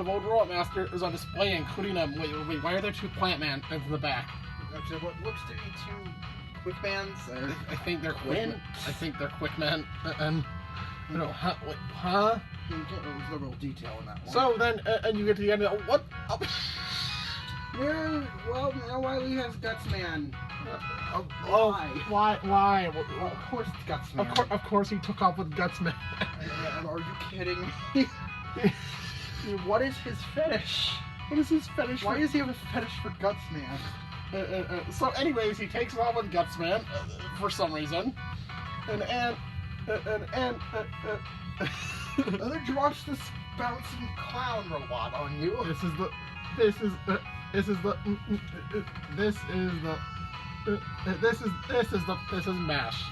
old Robot Masters on display, including wait, why are there two Plant Man in the back? Actually, what looks to be two quick bands. I think they're quick. Wind? I think they're quick man. And no, huh? There's no real detail in that one. So then, and you get to the end of the, what? Oh. Yeah, well, now Wiley has Guts Man. Why? Well, of course it's Guts Man. Of course he took off with Guts Man. Are you kidding me? What is his fetish? What is his fetish? Why does he have a fetish for Guts Man? So anyways, he takes off with Guts Man for some reason. And Another drops this bouncing clown robot on you. This is MASH.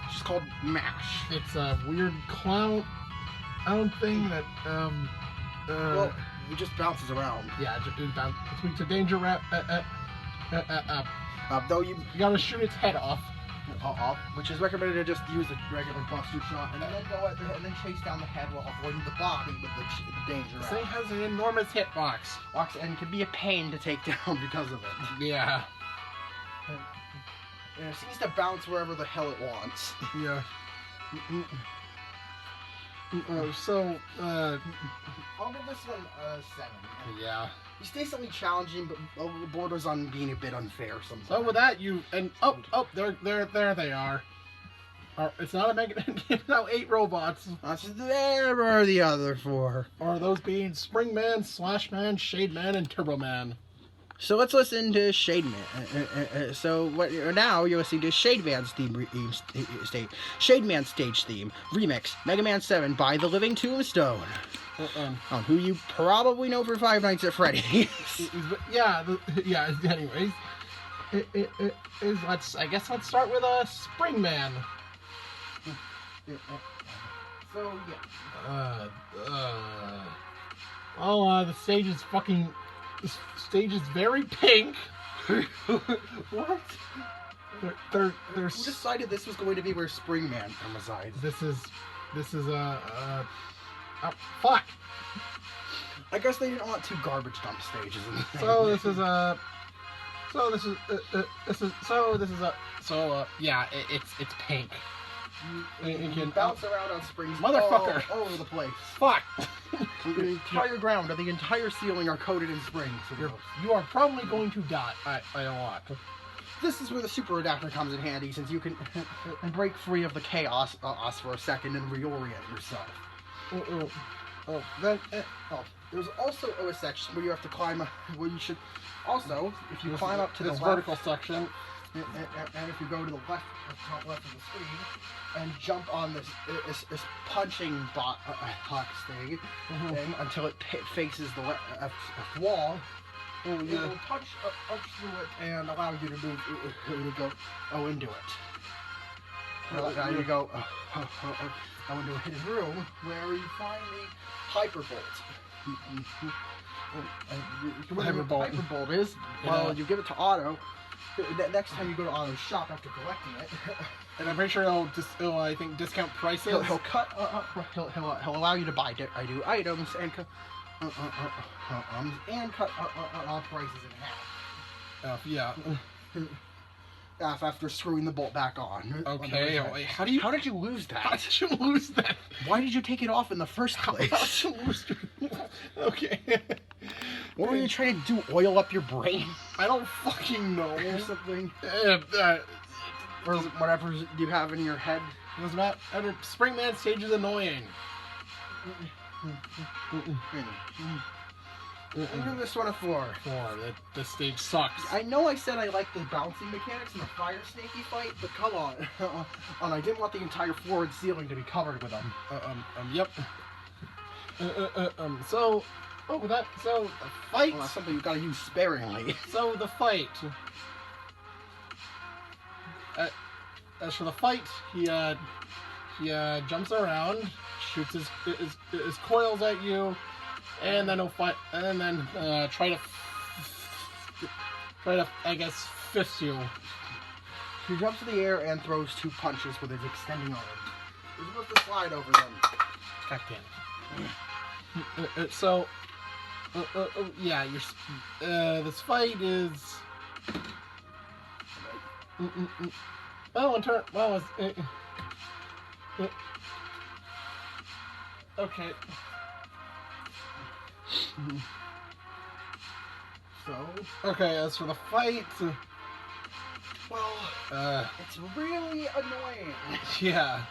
It's just called MASH. It's a weird clown thing that Well, it just bounces around. yeah, it's a danger rap. Though you gotta shoot its head off. which is recommended to just use a regular buster shot and then go at and then chase down the head while avoiding the body with the danger This rap. thing has an enormous hitbox. And can be a pain to take down because of it. Yeah. And it seems to bounce wherever the hell it wants. Yeah. I'll give this one a 7. Yeah. It's decently challenging, but borders on being a bit unfair sometimes. So with that, there they are. It's not a Mega Man game, now 8 robots. There are the other 4. Are those being Spring Man, Slash Man, Shade Man, and Turbo Man? So let's listen to Shade Man. Now you're listening to Shade Man's Shade Man stage theme remix, Mega Man 7 by The Living Tombstone. On who you probably know for Five Nights at Freddy's. Anyways, let's start with Spring Man. So yeah. The stage is fucking. The stage is very pink. What? There's. Who decided this was going to be where Spring Man resides? This is fuck. I guess they didn't want 2 garbage dump stages in the thing. It's pink. You can bounce around on springs Motherfucker. all over the place. Fuck. The entire ground and the entire ceiling are coated in springs. You are probably going to die. I don't want. This is where the super adapter comes in handy, since you can break free of the chaos for a second and reorient yourself. There's also a section where you have to climb, where you should also, if you climb up to the left, vertical section, and if you go to the left, top left of the screen, and jump on this punching box thing, until it faces the left wall, it will punch through it and allow you to move to go into it. Now you go into a hidden room where you find the Hyperbolt. Hyperbolt is, well, you give it to Otto. Next time you go to Otto's shop after collecting it, and I'm pretty sure he'll I think discount prices. He'll cut. He'll allow you to buy new items and cut prices in half. Yeah. After screwing the bolt back on. Okay. How did you lose that? How did you lose that? Why did you take it off in the first place? How did you lose it? Okay. What were you trying to do? Oil up your brain? I don't fucking know. Or something? Or whatever you have in your head? It was about Spring Man stage is annoying. I'm giving this one a 4. The stage sucks. I know I said I liked the bouncing mechanics and the fire snaky fight, but come on. And I didn't want the entire floor and ceiling to be covered with them. Yep. So the fight. Well, that's something you gotta use sparingly. So the fight. As for the fight, he jumps around, shoots his coils at you, and then he'll fight, and then try to try to, I guess, fist you. He jumps in the air and throws 2 punches with his extending arm. You're supposed to slide over them. God damn it. So, yeah, this fight is. Well, in turn, well, it's. Okay. So, Okay, as for the fight, well, it's really annoying. yeah.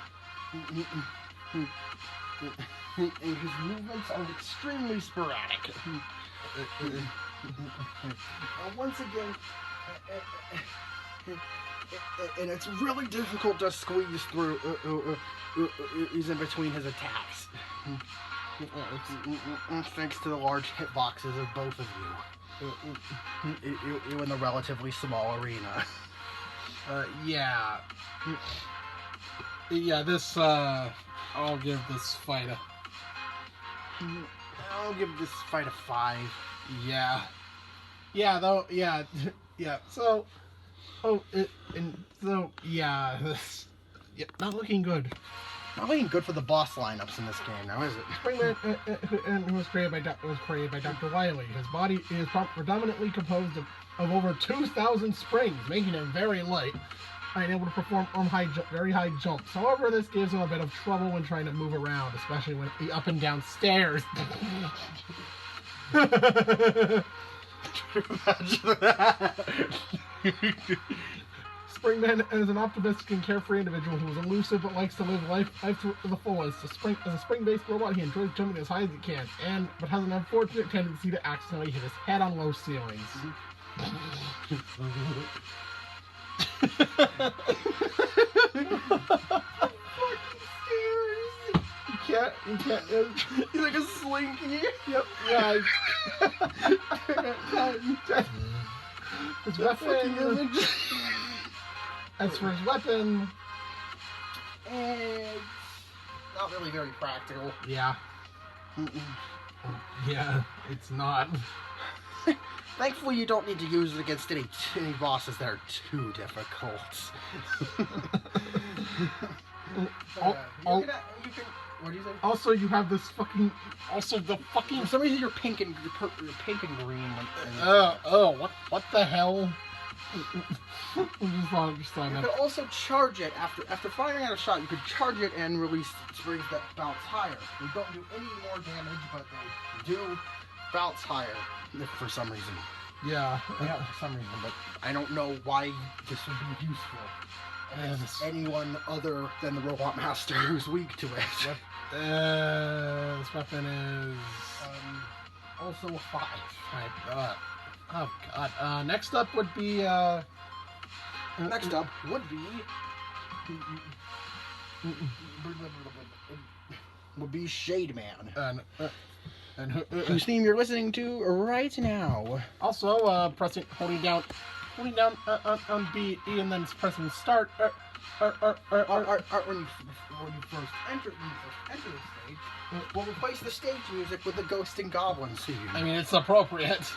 And his movements are extremely sporadic. Once again, and it's really difficult to squeeze through. He's in between his attacks. Thanks to the large hitboxes of both of you in the relatively small arena. Yeah. Yeah, this, I'll give this fight a... I'll give this fight a 5. Yeah. Yeah, though, yeah, yeah, so... yeah, this... Yeah, not looking good. Not looking good for the boss lineups in this game now, is it? Springman, who was created by Dr. Wily. His body is predominantly composed of over 2,000 springs, making him very light and able to perform very high jumps. However, this gives him a bit of trouble when trying to move around, especially when up and down stairs. Imagine that. Springman is an optimistic and carefree individual who is elusive but likes to live life to the fullest. As a spring-based robot, he enjoys jumping as high as he can, but has an unfortunate tendency to accidentally hit his head on low ceilings. You can't. He's like a slinky. Yep. Yeah. His weapon. As for his weapon, it's not really very practical. Yeah. Yeah, it's not. Thankfully, you don't need to use it against any bosses that are too difficult. You can. What do you say? Also, you have this fucking. Also, the fucking. For some reason, you're pink and green. What the hell? You could also charge it after firing out a shot. You could charge it and release springs that bounce higher. They don't do any more damage, but they do bounce higher for some reason. Yeah, for some reason, but I don't know why this would be useful. Against anyone other than the Robot Master who's weak to it. This weapon is also a 5. Oh god. Next up would be Shade Man. And whose theme you're listening to right now. Also, holding down on B, and then pressing start. When you first enter the stage, we'll replace the stage music with the Ghost and Goblins theme. I mean, it's appropriate.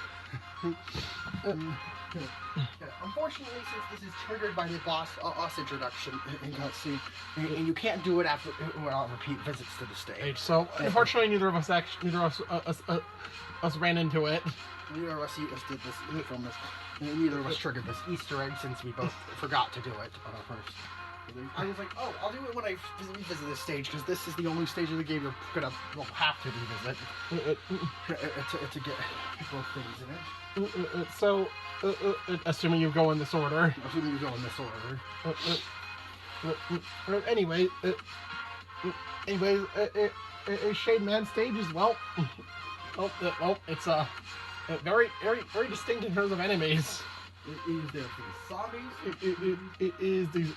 Unfortunately, since this is triggered by the boss introduction in cutscene, and you can't do it without repeat visits to the stage. So, unfortunately, neither of us ran into it. Neither of us did this from this. Neither of us triggered this Easter egg since we both forgot to do it on our first. I was like, oh, I'll do it when I revisit this stage because this is the only stage of the game you'll have to revisit to get both things in it. So, assuming you go in this order. Anyway, Shade Man stage as well. It's very distinct in terms of enemies. It is there for the zombies. It is these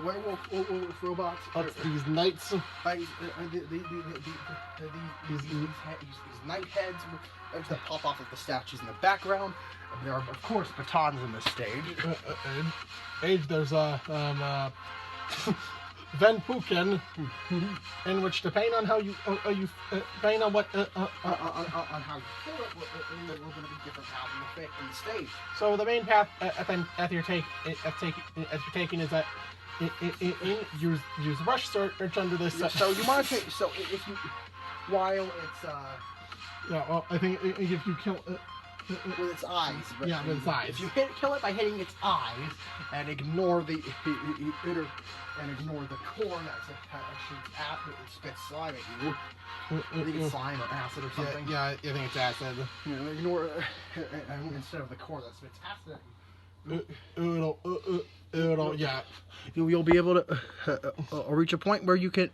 werewolf robots. These knights. These knight heads that pop off of the statues in the background. There are, of course, batons in this stage. There's Van Puken, in which depending on how depending on what on how you kill it, we're going to be different paths in the stage. so the main path that you're taking is that use rush search under this. So you want to take, so if you, while it's yeah, well, I think if you kill with its eyes, but yeah, with its eyes. if you kill it by hitting its eyes and ignore the core that's shoots at it spits slime at you. I think it's slime or acid or something. Yeah, I think it's acid. You know, ignore instead of the core that spits acid at you. It'll yeah. You'll be able to reach a point where you can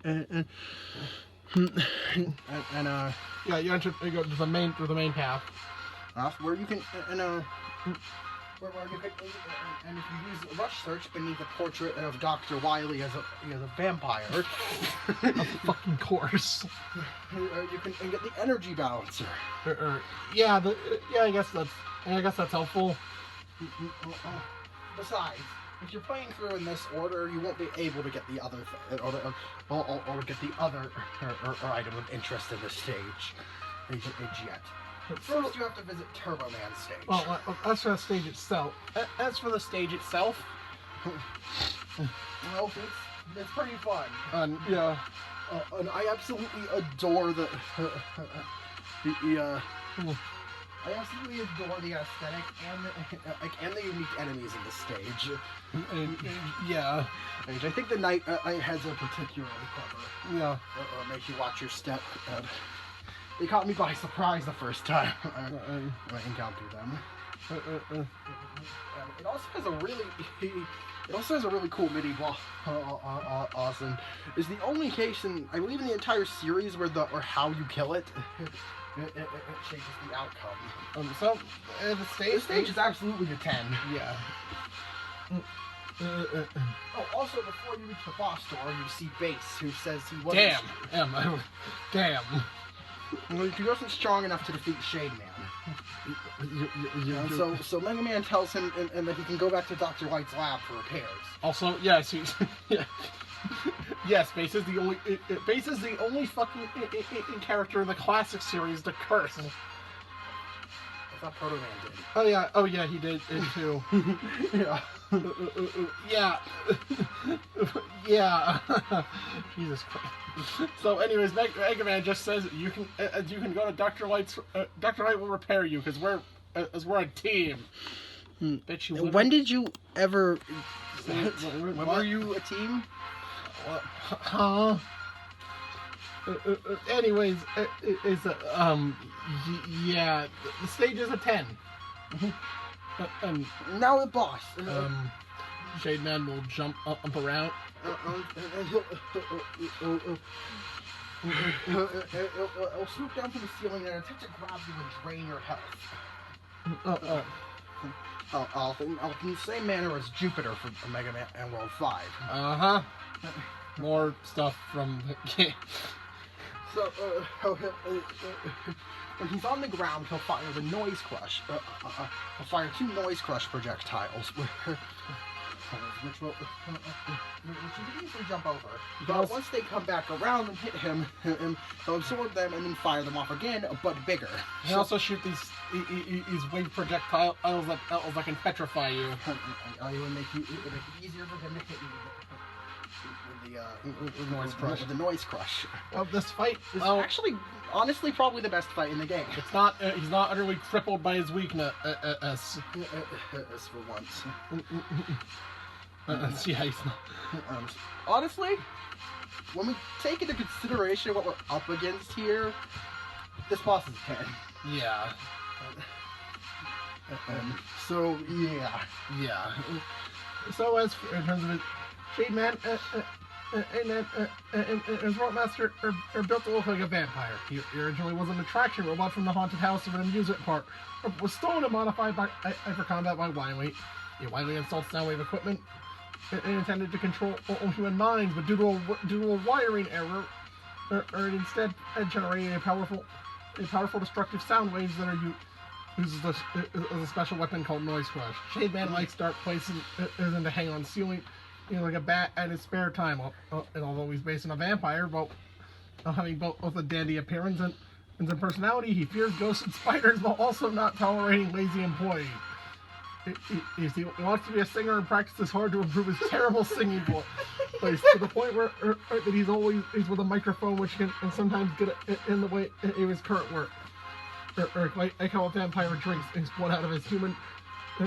Yeah, you enter you go to the main path. Where you can where you can and if you use rush search beneath a portrait of Dr. Wily as a vampire, Of fucking course. you can get the energy balancer. Yeah, I guess that's helpful. Besides, if you're playing through in this order, you won't be able to get the other or get the other item of interest in this stage yet. First, you have to visit Turbo Man's stage. Well, as for the stage itself, Well, it's pretty fun. Yeah. And I absolutely adore the I absolutely adore the aesthetic and the unique enemies in this stage. Yeah. And I think the knight has a particularly clever. Yeah. Make you watch your step. They caught me by surprise the first time I encountered them. It also has a really cool mini boss. Awesome. It's the only case in I believe in the entire series where how you kill it. It changes the outcome. So the stage is absolutely a 10. Yeah. Oh, also before you reach the boss door, you see Base, who says he wasn't. Damn. He wasn't strong enough to defeat Shade Man. So Mega Man tells him and that he can go back to Dr. White's lab for repairs. Also, yes, yeah. Yes, Base is the only fucking character in the classic series to curse. I thought Proto Man did. Oh yeah, he did it too. Yeah. Yeah. Jesus Christ. So, anyways, Mega Man just says you can go to Dr. White's. Dr. White will repair you because we're a team. Bet you. When did you ever? When were you a team? Huh? Anyways, yeah, the stage is a 10. Now the boss. Shade Man will jump up around. He'll swoop down from the ceiling and attempt to grab you and drain your health. In the same manner as Jupiter from Mega Man and World 5. More stuff from the game. So, when he's on the ground, he'll fire the Noise Crush. He'll fire 2 Noise Crush projectiles, which you can easily jump over. But once they come back around and hit him, he'll absorb them and then fire them off again, but bigger. He also shoot these wave projectiles that can petrify you. It would make it easier for him to hit you with the Noise Crush. This fight is actually, honestly, probably the best fight in the game. It's not. He's not utterly crippled by his weakness. As for once. Yeah, he's not. Honestly, when we take into consideration what we're up against here, this boss is 10. Yeah. So yeah. So as for, in terms of it, Shade Man and his Roadmaster are built to look like a vampire. He originally was an attraction robot from the haunted house of an amusement park, but was stolen and modified for combat by Wily. Wily installed Soundwave equipment intended to control all human minds, but due to a wiring error, it instead generated a powerful destructive sound waves that are uses a special weapon called Noise Crush. Shade Man likes dark places and to hang on ceiling like a bat at his spare time. And although he's based on a vampire, but having both a dandy appearance and some personality, he fears ghosts and spiders while also not tolerating lazy employees. He wants to be a singer and practices hard to improve his terrible singing voice to the point where that he's with a microphone, which can sometimes get in the way of his current work. Like how a vampire drinks his blood out of his human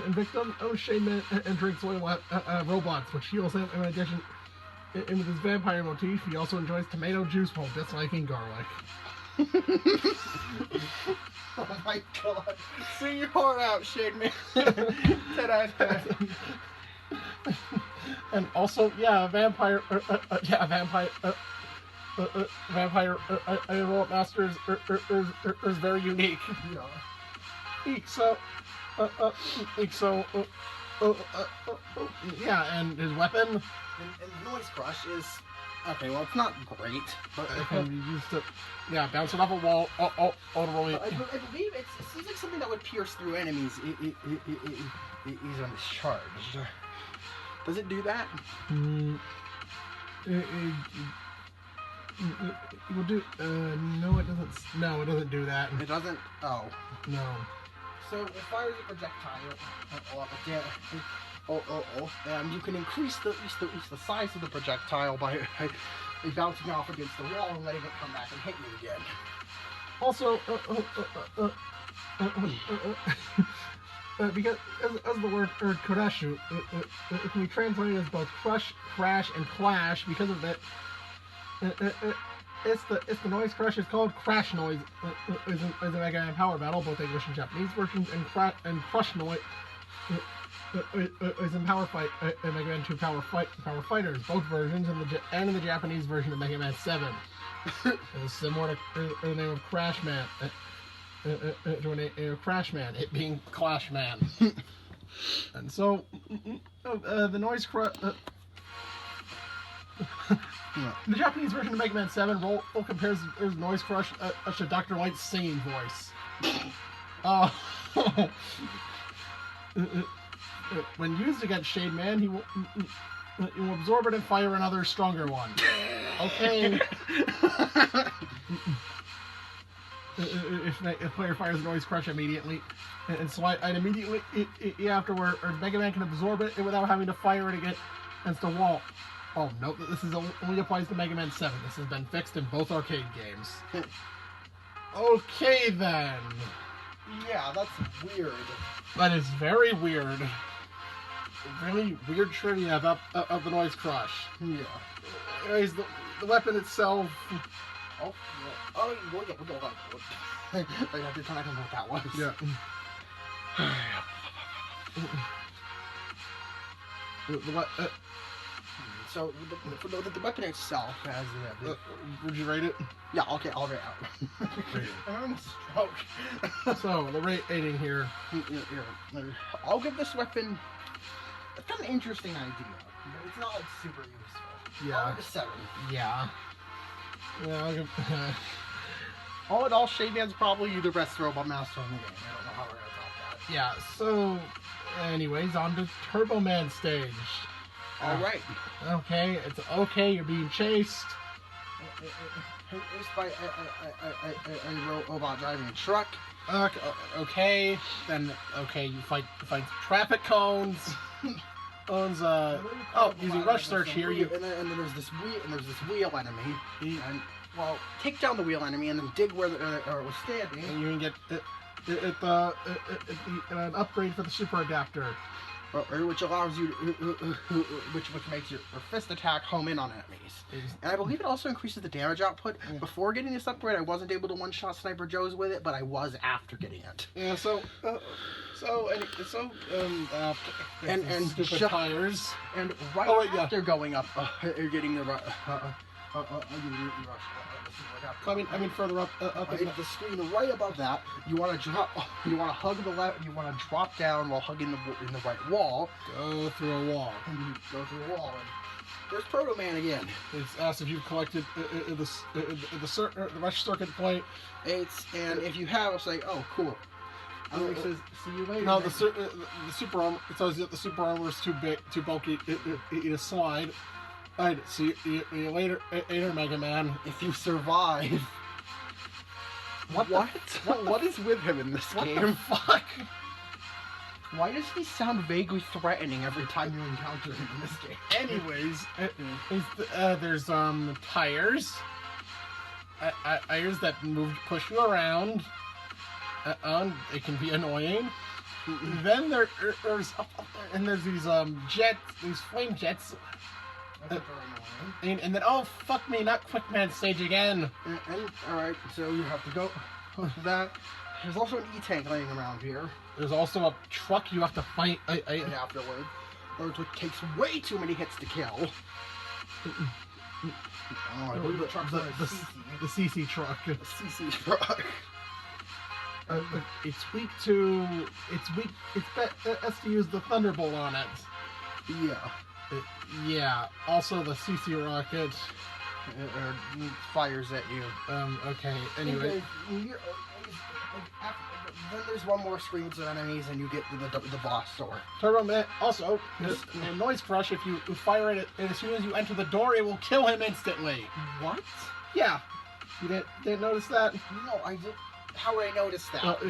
victim. Shade Man and drinks oil at robots, which heals him. In addition, with his vampire motif, he also enjoys tomato juice while disliking garlic. Oh my god. Sing your heart out, Shade Man. 10 out of 10. And also, vampire Robot Master is very unique. And his weapon. And Noise Crush is... Okay, well, it's not great, but it can be used to, bounce it off a wall. I believe it seems like something that would pierce through enemies. He's undischarged. Does it do that? It will do. No, it doesn't. No, it doesn't do that. It doesn't. Oh, no. So it fires a projectile. And you can increase the size of the projectile by bouncing off against the wall and letting it come back and hit you again. Also, because as the word Koreshu, it can be translated as both crush, crash, and clash. Because of that, it's the Noise Crush is called Crash Noise. Is a Mega Man Power Battle, both English and Japanese versions, and Crush Noise. Is in Power Fight, Mega Man 2 Power Fighters, both versions, and in the Japanese version of Mega Man 7. It's similar to the name of Crash Man, Crash Man, it being Clash Man. And so, the Noise Crush... the Japanese version of Mega Man 7 Roll compares his Noise Crush to Dr. Light's singing voice. When used against Shade Man, he will absorb it and fire another stronger one. Okay. If player fires Noise Crush immediately, and so I immediately afterward, or Mega Man can absorb it without having to fire it against a wall. Oh no, this is only applies to Mega Man 7. This has been fixed in both arcade games. Okay then. Yeah, that's weird. That is very weird. Really weird trivia about the Noise Crush. Yeah. Anyways, the weapon itself. Oh, I have to try to know what that was. Yeah. So the weapon itself has. Would you rate it? Yeah. Okay, I'll rate it. I'm having a stroke. So the rating here. I'll give this weapon. It's kind of an interesting idea, but it's not like super useful. Yeah. I'll give it a 7. Yeah. Yeah. I'll give. All in all, Shade Man's probably the best Robot Master in the game. I don't know how we're gonna top that. Yeah. So, anyways, on to Turbo Man stage. All right. Okay, it's okay. You're being chased. It's by a robot driving a truck. Okay. Then you fight traffic cones. Using Rush Search here. And then there's this wheel enemy. And well, take down the wheel enemy and then dig where it was standing. And you can get an upgrade for the super adapter. Which allows you, which makes your fist attack home in on enemies. And I believe it also increases the damage output. Yeah. Before getting this upgrade, I wasn't able to one-shot Sniper Joe's with it, but I was after getting it. Yeah. And stupid tires. And after going up, getting the rush. I mean further up in the screen right above that, you want to hug the left, you want to drop down while hugging in the right wall. Go through a wall. And you go through a wall. And there's Proto Man again. It's asked if you've collected the rush circuit point. And if you have, it's like, oh, cool. And then he says, "See you later." No, man." the super armor. It says that the super armor is too big, too bulky to slide. I'd see you later, Mega Man. If you survive. What? What is with him in this What game? the fuck? Why does he sound vaguely threatening every time you encounter him in this game? Anyways, there's tires. Tires that push you around. It can be annoying. Then there's these jets, these flame jets. That's very annoying. And then, oh, fuck me, not Quickman stage again. And alright, so you have to go with that. There's also an E-tank laying around here. There's also a truck you have to fight. And afterward. Which takes way too many hits to kill. Oh, I believe the truck's on a CC. The CC truck. The CC truck. It's weak to... It's best to use the Thunderbolt on it. Yeah. Yeah, also the CC rocket. It fires at you. Okay, anyway. Then there's one more screen of enemies and you get to the boss door. Turbo Man, also, the Noise Crush, if you fire it, and as soon as you enter the door, it will kill him instantly. What? Yeah. You didn't notice that? No, I did. How would I notice that?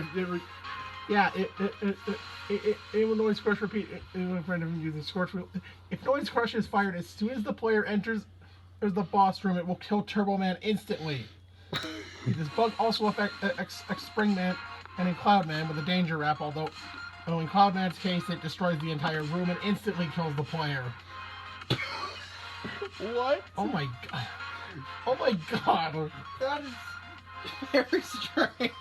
When Noise Crush uses Scorch Wheel. If Noise Crush is fired as soon as the player enters the boss room, it will kill Turbo Man instantly. This bug also affects Spring Man and in Cloud Man with a danger wrap, although in Cloud Man's case it destroys the entire room and instantly kills the player. What? Oh my god. Oh my god. That is very strange.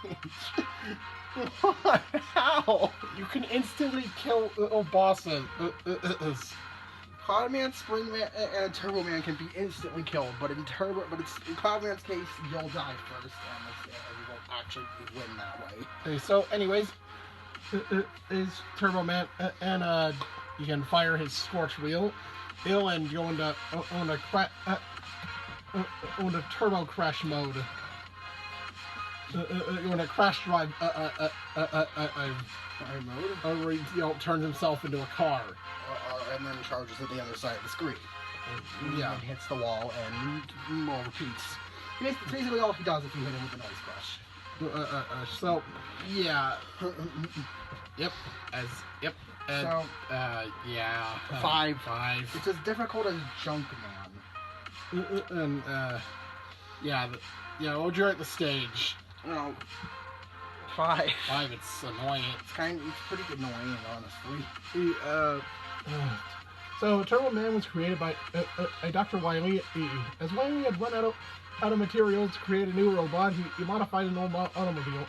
What? How? You can instantly kill bosses. Cloud Man, Spring Man, and Turbo Man can be instantly killed, but in Cloud Man's case, you'll die first, and you won't actually win that way. Okay, so anyways, is Turbo Man, and you can fire his Scorch Wheel, and go into Turbo Crash mode. You want to crash drive mode? where he turns himself into a car. And then charges at the other side of the screen. Yeah. And hits the wall and more repeats. Basically all he does if you hit him with the Noise Crush. So, yeah. Yep. So, yeah. 5. 5. It's as difficult as Junk Man. And, yeah. What would you rate the stage? No. 5. 5, it's annoying. It's pretty annoying, honestly. So Turbo Man was created by Dr. Wily. As Wily had run out of materials to create a new robot, he modified an old automobile.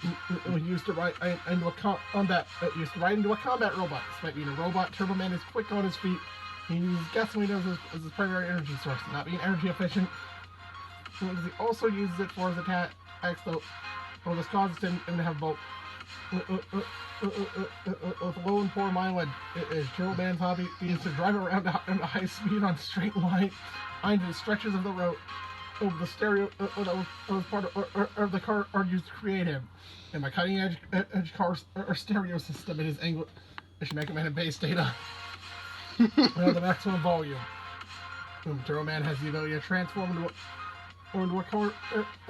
He used to ride into a combat. Into a combat robot. Despite being a robot, Turbo Man is quick on his feet. He uses gasoline as his primary energy source, not being energy efficient. He also uses it for his attacks, though. Well, this causes him to have both. With low and poor mileage, Turbo Man's hobby is to drive around at high speed on straight lines, into stretches of the road. The stereo that was part of the car are used to create him. And my cutting edge car or stereo system, it is English Mega Man and bass data. The maximum volume. Turbo Man has the ability to transform into a car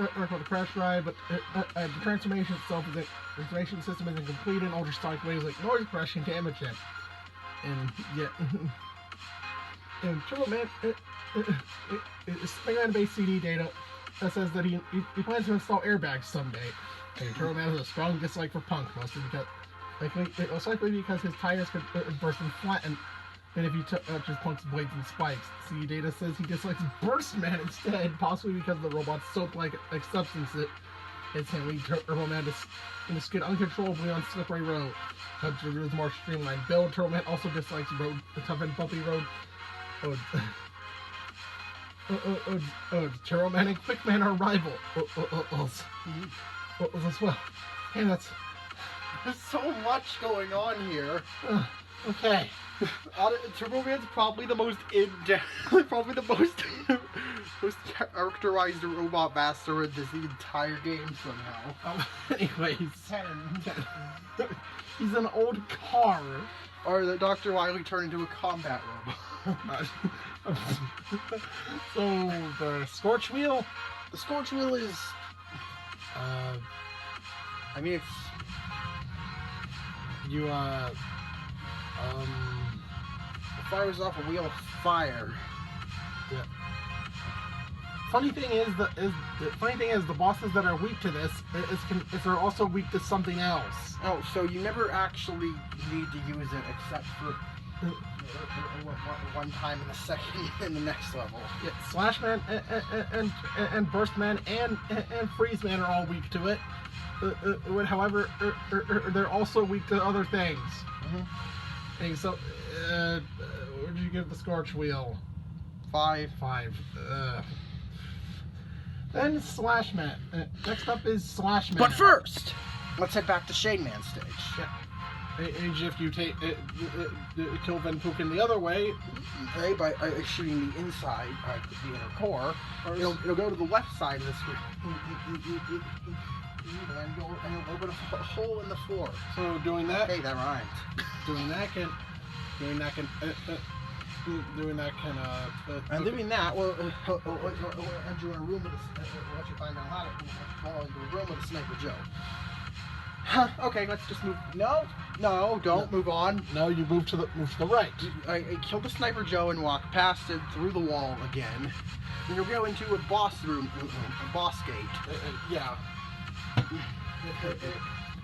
called a crash drive, but the transformation itself is the transformation system isn't complete, and ultrasonic waves like Noise Crush can damage him. And yeah, and Turbo Man is Mega Man based CD data that says that he plans to install airbags someday. And Turbo Man has a strong dislike for Punk, most likely because his tires could burst and flatten. And if he touches Punk's blades and spikes, CD data says he dislikes Burst Man instead, possibly because of the robot's soap-like substance that can lead Turbo Man to skid uncontrollably on slippery road. To his more streamlined build, Turbo Man also dislikes tough and bumpy road. Turbo Man and Quick Man are rival as well. And There's so much going on here. Okay. Turbo Man's probably the most probably the most characterized robot master in this entire game somehow. Anyways, 10. he's an old car. Or the Dr. Wily turned into a combat robot. So the Scorch Wheel. The Scorch Wheel is, I mean, it's You it fires off a wheel of fire. yeah. Funny thing is the bosses that are weak to this is are also weak to something else. Oh, so you never actually need to use it except for one time in the second in the next level. Yeah, Slash Man and Burst Man and Freeze Man are all weak to it. However, they're also weak to other things. Mm-hmm. And so, what did you give the Scorch Wheel? 5. 5. Then Slash Man. Next up is Slash Man. But first, let's head back to Shade Man stage. Yeah. And if you take kill Van Pookin the other way, Okay, by shooting the inside, the inner core, it'll go to the left side of the screen. And you'll open a hole in the floor. so doing that, Hey, that rhymed. doing that can, And doing that will end you in a room with let you find out how to fall into a room with a Sniper Joe. Huh, okay, let's just move. No, don't move on. now you move to the right. I killed the Sniper Joe and walk past it through the wall again. And you'll go into a boss room, a boss gate. Yeah.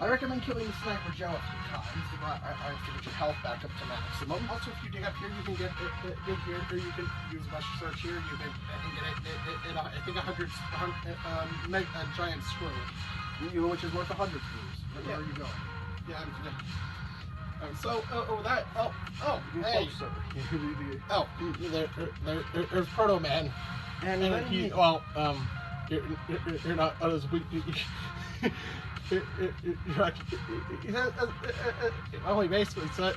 I recommend killing the Sniper Joe a few times to get your health back up to maximum. Also, if you dig up here, you can get it here, or you can use Rush Search here. You can get I think 100 giant screw. Which is worth 100 screws. Where are you going? Yeah. So hey. There's Proto Man, And and then he you're not as weak. Well, he basically said,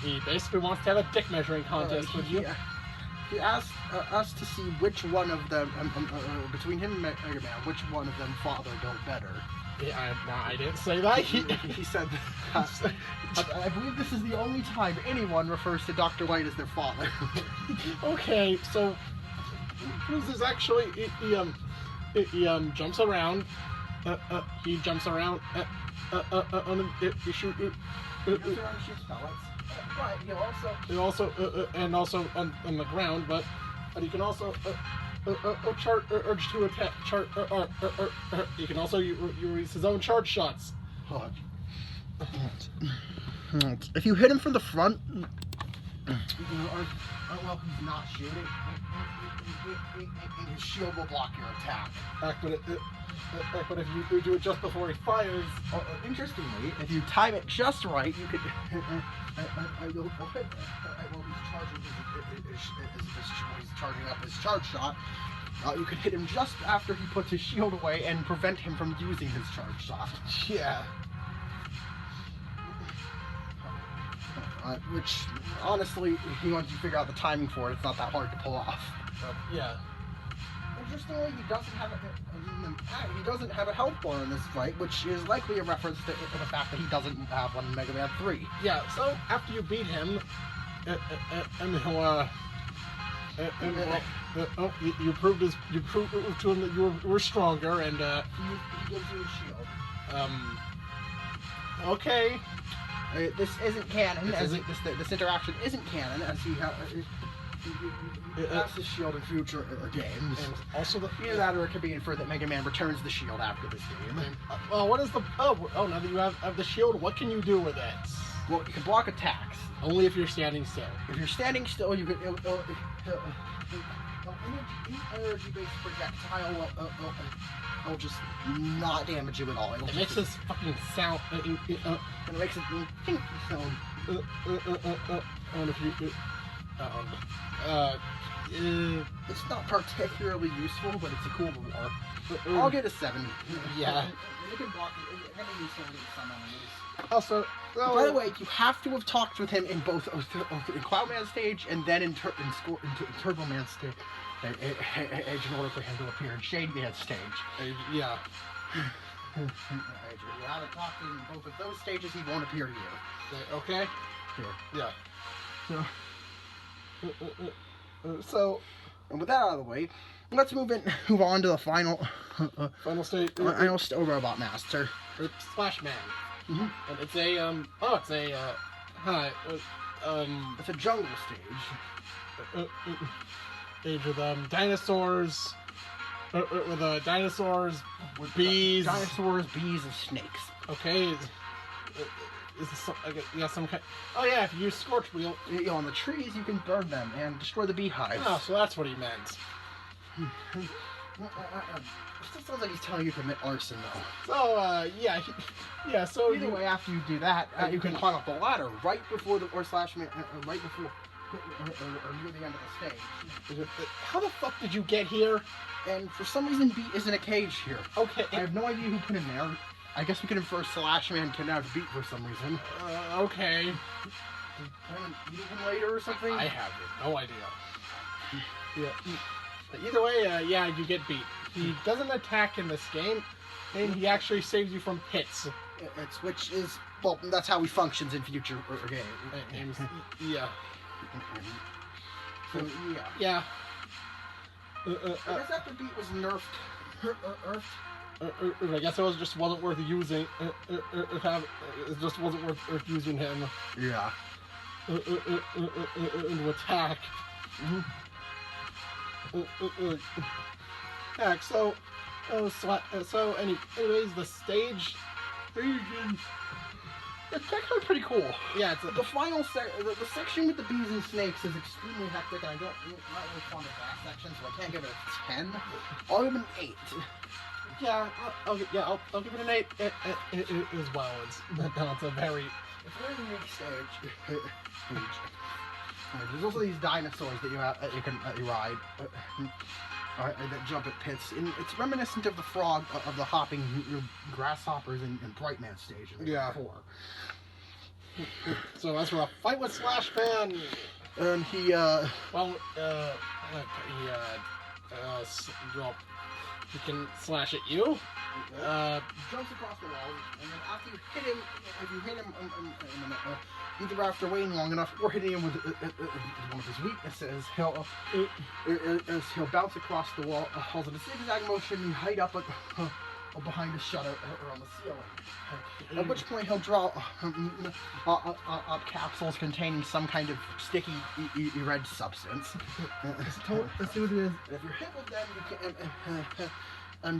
he basically wants to have a dick measuring contest with you. He asked us to see which one of them, between him and Mega Man, which one of them father built better. Yeah, I didn't say that. He said that. I believe this is the only time anyone refers to Dr. Light as their father. Okay, so Cruz is actually he jumps around. He jumps around. You shoot. Shoots pellets. But he'll also And also on the ground, but you can also chart urge to attack. He can also use his own charge shots. If you hit him from the front, well, he's not shooting. His shield will block your attack. But if you do it just before he fires, Interestingly, if you time it just right, you could. He's charging up his charge shot. You could hit him just after he puts his shield away and prevent him from using his charge shot. yeah. Which, honestly, once you figure out the timing for it, it's not that hard to pull off. Yeah. Interestingly, he doesn't have a health bar in this fight, which is likely a reference to the fact that he doesn't have one in Mega Man 3. Yeah, so after you beat him, and he'll, you proved to him that you were stronger, and He gives you a shield. Okay. This isn't canon. This interaction isn't canon, as he has his shield in future games. And also Either that, or it could be inferred that Mega Man returns the shield after this game. well, what is the now that you have the shield, what can you do with it? Well, you can block attacks. Only if you're standing still. If you're standing still, you can. Energy-based projectile will just not damage you at all. It makes this fucking sound. And it makes it think sound. And if you. It's not particularly useful, but it's a cool war. I'll get a 7. Yeah. You can block it. You're gonna use 70 some enemies. Also, So, by the way, you have to have talked with him in both in Cloudman stage and then in Turbo Man stage, in order for him to appear in Shade Man stage. yeah. You haven't talked in both of those stages, he won't appear here. Okay. Here. Yeah. So, and with that out of the way, let's move on to the final Final state. Robot Master. Slash Man. Mhm. And it's a It's a jungle stage. Age of dinosaurs. With dinosaurs, With bees. Dinosaurs, bees, and snakes. Okay. Is this some kind? Oh yeah, if you use Scorch Wheel. You know, on the trees, you can burn them and destroy the beehives. Oh, so that's what he meant. Still sounds like he's telling you to commit arson, though. So yeah. So Either way, after you do that, you can climb up the ladder right before right before or near the end of the stage. How the fuck did you get here? And for some reason, Beat is in a cage here. Okay. I have no idea who put him there. I guess we can infer Slash Man kidnapped Beat for some reason. Okay. Meet him later or something? I have no idea. Yeah. Either way, yeah, you get beat. He doesn't attack in this game, and he actually saves you from hits. Which is, well, that's how he functions in future games. Yeah. So, yeah. Yeah. I guess after Beat was nerfed. I guess it just wasn't worth using. It just wasn't worth using him. Yeah. To attack. Heck, so anyways, the stage It's actually pretty cool. Yeah, it's The final the section with the bees and snakes is extremely hectic, and I'm not really fond of that section, so I can't give it a 10. I'll give it an 8. I'll give it an 8 as well. It's a very It's a very unique stage. There's also these dinosaurs that you can ride. That jump at pits, and it's reminiscent of the frog of the hopping grasshoppers in Brightman stage. Yeah. 4. So that's for a fight with Slash Man. And he he can slash at you. jumps across the wall, and then after you hit him, if you hit him either after waiting long enough or hitting him with one of his weaknesses, he'll bounce across the wall, holds in a zigzag motion, and hide up behind a shutter or on the ceiling. At which point he'll draw up capsules containing some kind of sticky red substance. Let's see what it is. And if you're hit with them,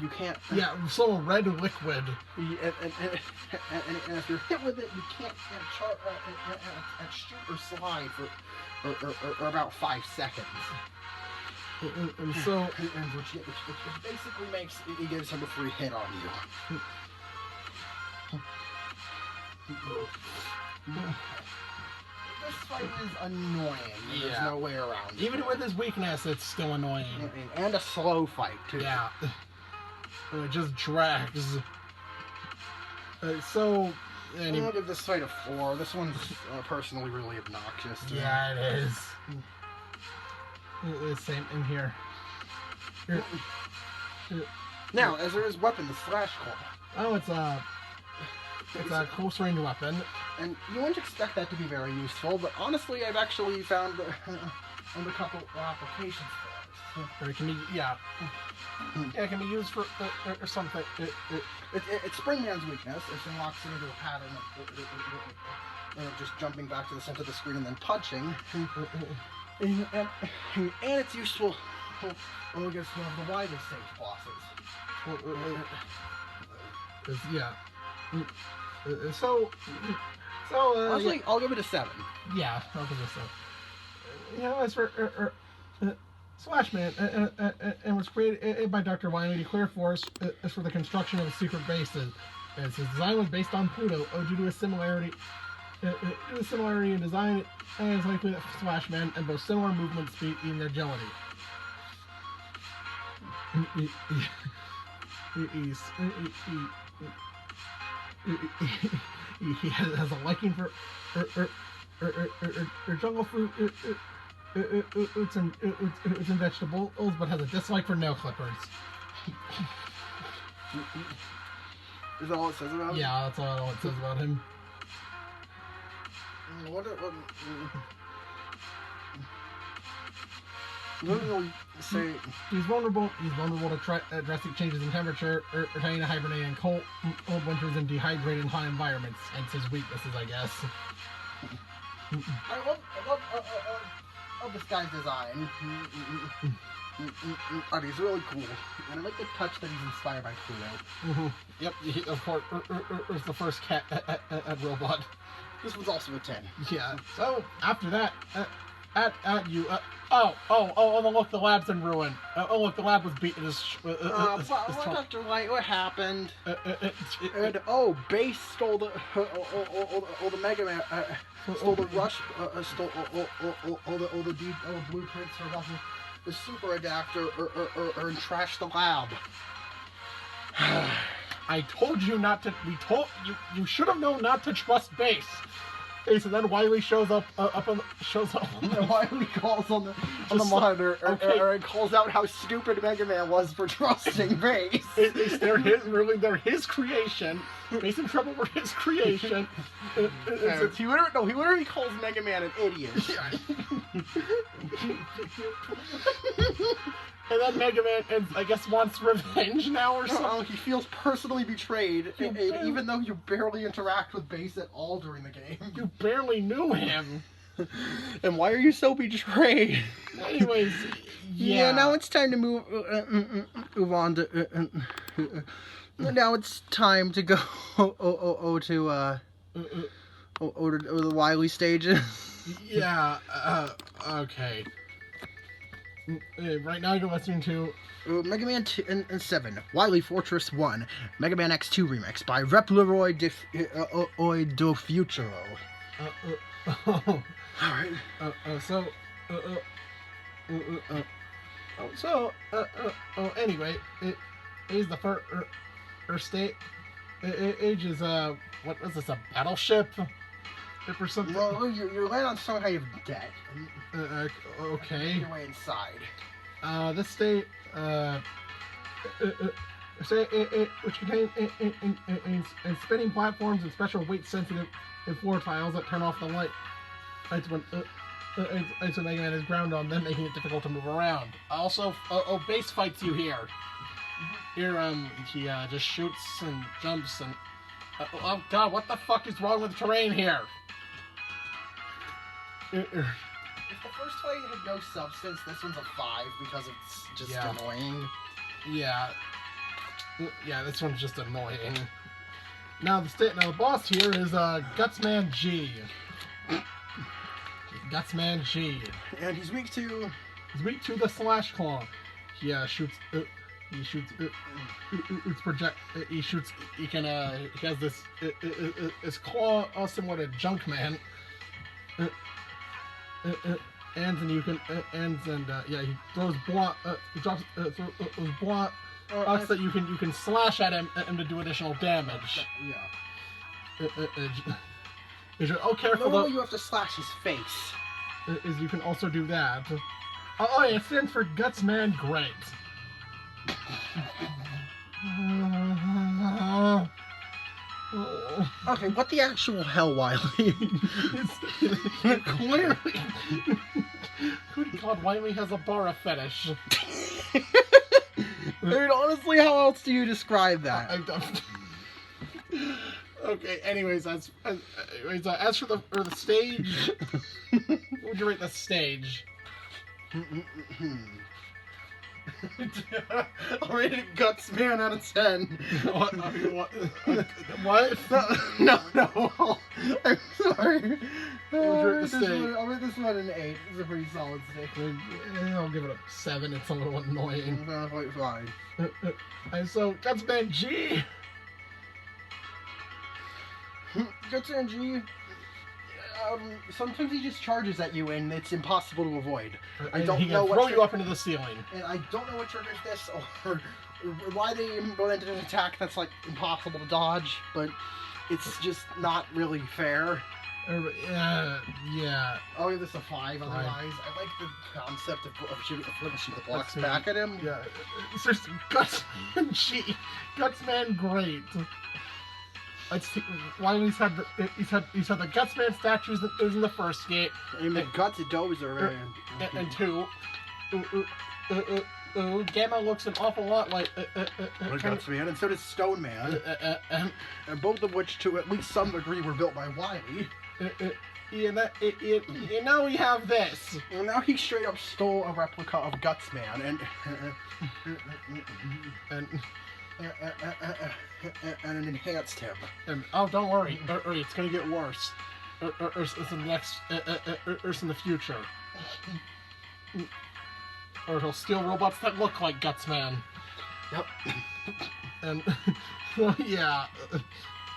you can't. Yeah, so red liquid. And if you're hit with it, you can't shoot or slide for about 5 seconds. And so, Which basically makes it gives him a free hit on you. This fight is annoying. There's Yeah. no way around it. even with his weakness, it's still annoying. And a slow fight too. Yeah. It just drags. So, I'm gonna give this fight a 4. This one's personally really obnoxious to me. yeah, it is. It's same in here. Now, as there is weapon, the Slash Claw. Oh, it's a close range weapon. And you wouldn't expect that to be very useful, but honestly, I've actually found a couple applications for it. Or it can be, yeah, it can be used for or something. It's Springman's weakness. It locks into a pattern of just jumping back to the center of the screen and then punching. And it's useful against one of the wider stage bosses. Yeah. So, Honestly, I'll give it a 7. yeah, I'll give it a 7. As for Slash Man, and was created by Dr. Wily Clear Force for the construction of a secret base. As his design was based on Pluto, due to a similarity in design, and it's likely that Slash Man and both similar movement speed and agility. He has a liking for jungle fruit, roots and vegetables, but has a dislike for nail clippers. Is that all it says about him? Yeah, that's all it says about him. What do you say? He's vulnerable to drastic changes in temperature, trying to hibernate in cold winters and dehydrate in hot environments. Hence his weaknesses, I guess. I love this guy's design. And he's really cool. And I like the touch that he's inspired by Pluto. Yep, of course, it's the first cat at Robot. This one's also a 10. Yeah. So after that, at you. Look, the lab's in ruin. Look, the lab was beaten. Dr. White, what happened? Base stole the Mega Man. Stole the Rush. Stole all the blueprints for the super adapter, or trashed the lab. I told you not to. You should have known not to trust Base. Okay, so then Wily shows up. And Wily calls on the monitor, and calls out how stupid Mega Man was for trusting Base. They're his creation. Base and Trouble were his creation. He literally calls Mega Man an idiot. And then Mega Man, I guess, wants revenge now or something. He feels personally betrayed, even though you barely interact with Base at all during the game. You barely knew him. And why are you so betrayed? Anyways, yeah. Now it's time to move on to. Now it's time to go to the Wily stages. Yeah. Okay. Right now you're listening to Mega Man 2 and 7, Wily Fortress 1, Mega Man X2 Remix by Repleroy do Futuro. Alright. Anyway, it is the first state. Age is, what is this, a battleship? Or something? Well, you're laying on some kind of deck. Okay. Your way inside. This state, which contains spinning platforms and special weight-sensitive floor tiles that turn off the light. It's when Mega Man is ground on them, making it difficult to move around. Also, Base fights you here. Here, he just shoots and jumps and. Oh God, what the fuck is wrong with the terrain here? If the first fight had no substance, this one's a 5 because it's just annoying. Yeah. Yeah, this one's just annoying. Now the boss here is Gutsman G. Gutsman G. And he's weak to. He's weak to the Slash Claw. He shoots. He shoots. It's project. He shoots. He can. He has this. His claw, similar to Junkman. Ends and he throws block. He drops throws block. So that you can slash at him to do additional damage. Yeah. Careful though. You have to slash his face. Is you can also do that. Oh, yeah, it stands for Gutsman Great. Okay, what the actual hell, Wily? Clearly. Good God, Wily has a Bara fetish. I mean, honestly, how else do you describe that? Okay. Anyways, as for the stage, what would you rate the stage? I'll rate it Gutsman out of 10. What? No. I'm sorry. I'll rate this one an 8. It's a pretty solid stage. I'll give it a 7. It's a little annoying. Quite fine. And so, Gutsman G. Gutsman G. Sometimes he just charges at you and it's impossible to avoid. I don't know what. Throw you up into the ceiling. And I don't know what triggers this or why they implemented an attack that's like impossible to dodge. But it's just not really fair. Yeah. I'll give this a 5 otherwise. I like the concept of shooting the blocks see. back at him. Yeah. Seriously, Gutsman, great. Let's see. Why he's had the Gutsman statues that was in the first game. And the Guts Dozer, man. And 2. Gamma looks an awful lot like Gutsman, and so does Stone Man. And both of which, to at least some degree, were built by Wily. And now we have this. Well, now he straight up stole a replica of Gutsman and enhanced him. And oh, don't worry, it's gonna get worse. It's in the next, it's in the future. Or he'll steal robots that look like Gutsman. Yep. And well, yeah.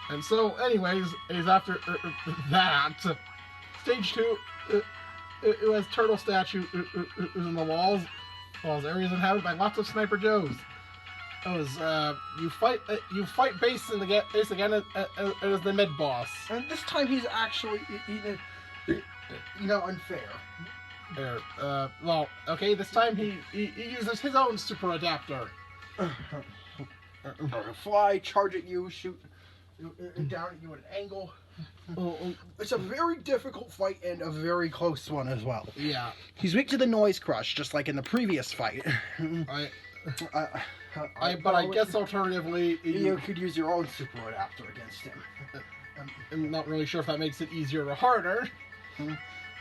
And so, anyways, is after that, stage 2, it has turtle statue in the walls areas inhabited by lots of Sniper Joes. It was you fight base again as the mid boss. And this time he's actually unfair. Well, okay, this time he uses his own super adapter. Fly, charge at you, shoot down at you at an angle. It's a very difficult fight and a very close one as well. Yeah. He's weak to the noise crush, just like in the previous fight. I guess alternatively you could use your own super adapter against him. I'm not really sure if that makes it easier or harder.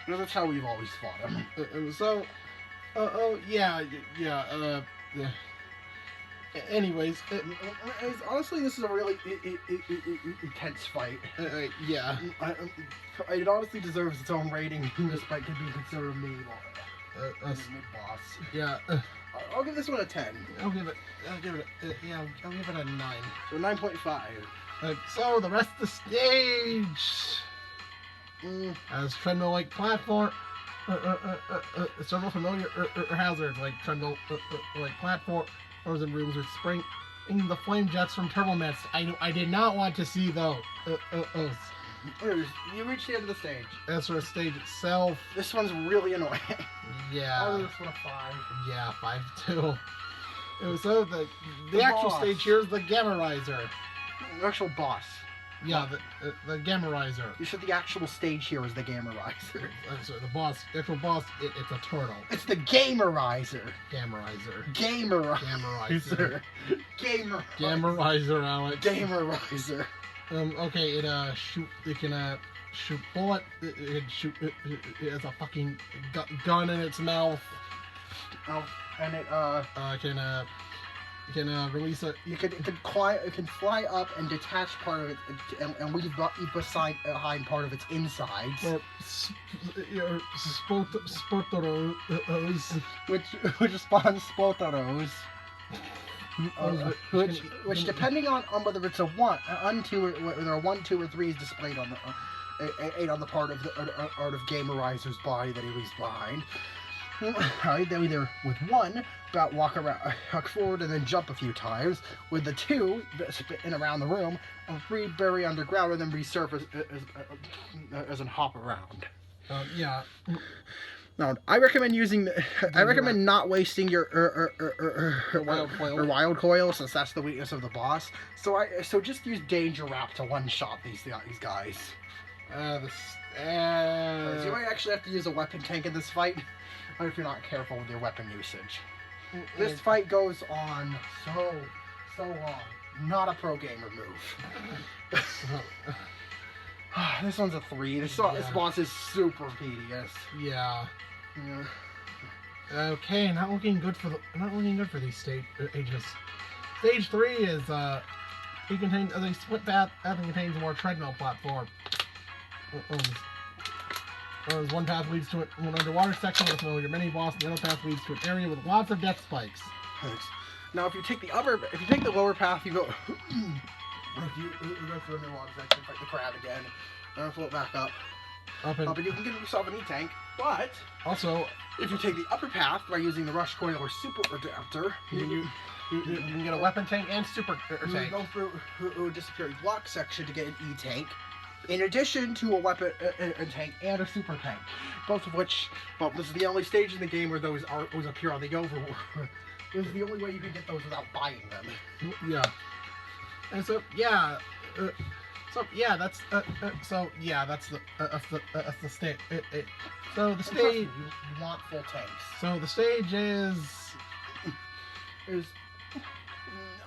That's how we've always fought him. Anyways, honestly, this is a really intense fight. Yeah. It honestly deserves its own rating. This fight could be considered a mid-boss. Yeah. I'll give this one a 10. I'll give it a 9. So 9.5. So the rest of the stage has treadmill-like platform, several familiar hazards like treadmill-like platforms and rooms with spring the flame jets from turbo mats. I did not want to see those. You reached the end of the stage. As for the stage itself, this one's really annoying. Yeah. I'll give this one a 5. Yeah, 5 too. It was so the actual boss. stage here is the Gamma Riser. The actual boss. Yeah, the Gamma Riser. You said the actual stage here is the Gamma Riser. So the actual boss, it's a turtle. It's the Gamma Riser. Gamma Riser. Gamma Riser. Gamma Riser, Alex. Gamma Riser. Okay, it can shoot bullet. It has a fucking gun in its mouth. Oh, and it can release a. It can fly up and detach part of it and leave behind part of its insides. Or Spotoros. Which spawns Spotoros. Which depending on whether it's a 1, 2, whether a 1, 2, or 3 is displayed on the 8 on the part of the art of Gamma Riser's body that he leaves behind. Alright, then either with 1, walk forward and then jump a few times. With the 2, spin around the room. And 3, bury underground and then resurface as and hop around. Yeah. No, I recommend not wasting your wild coil, since that's the weakness of the boss. So just use danger wrap to one-shot these guys. You might actually have to use a weapon tank in this fight, if you're not careful with your weapon usage. This fight goes on so long. Not a pro gamer move. This one's a 3. This boss is super tedious. Yeah. Okay, not looking good for these stages. Stage 3 is a split path and contains a more treadmill platform. One path leads to an underwater section with a familiar mini boss, and the other path leads to an area with lots of death spikes. Thanks. Now, if you take the lower path, you go. If you go through an underwater section, fight the crab again, and float back up. But you can get yourself an E-tank. But also, if you take the upper path by using the rush coil or super adapter, You can get a weapon tank and super You tank. go through a disappearing block section to get an E-tank, in addition to a weapon a tank and a super tank, both of which, well, this is the only stage in the game where those appear on the overworld. This is the only way you can get those without buying them. Yeah. And so that's the stage. So the stage. You want full tanks. So the stage is.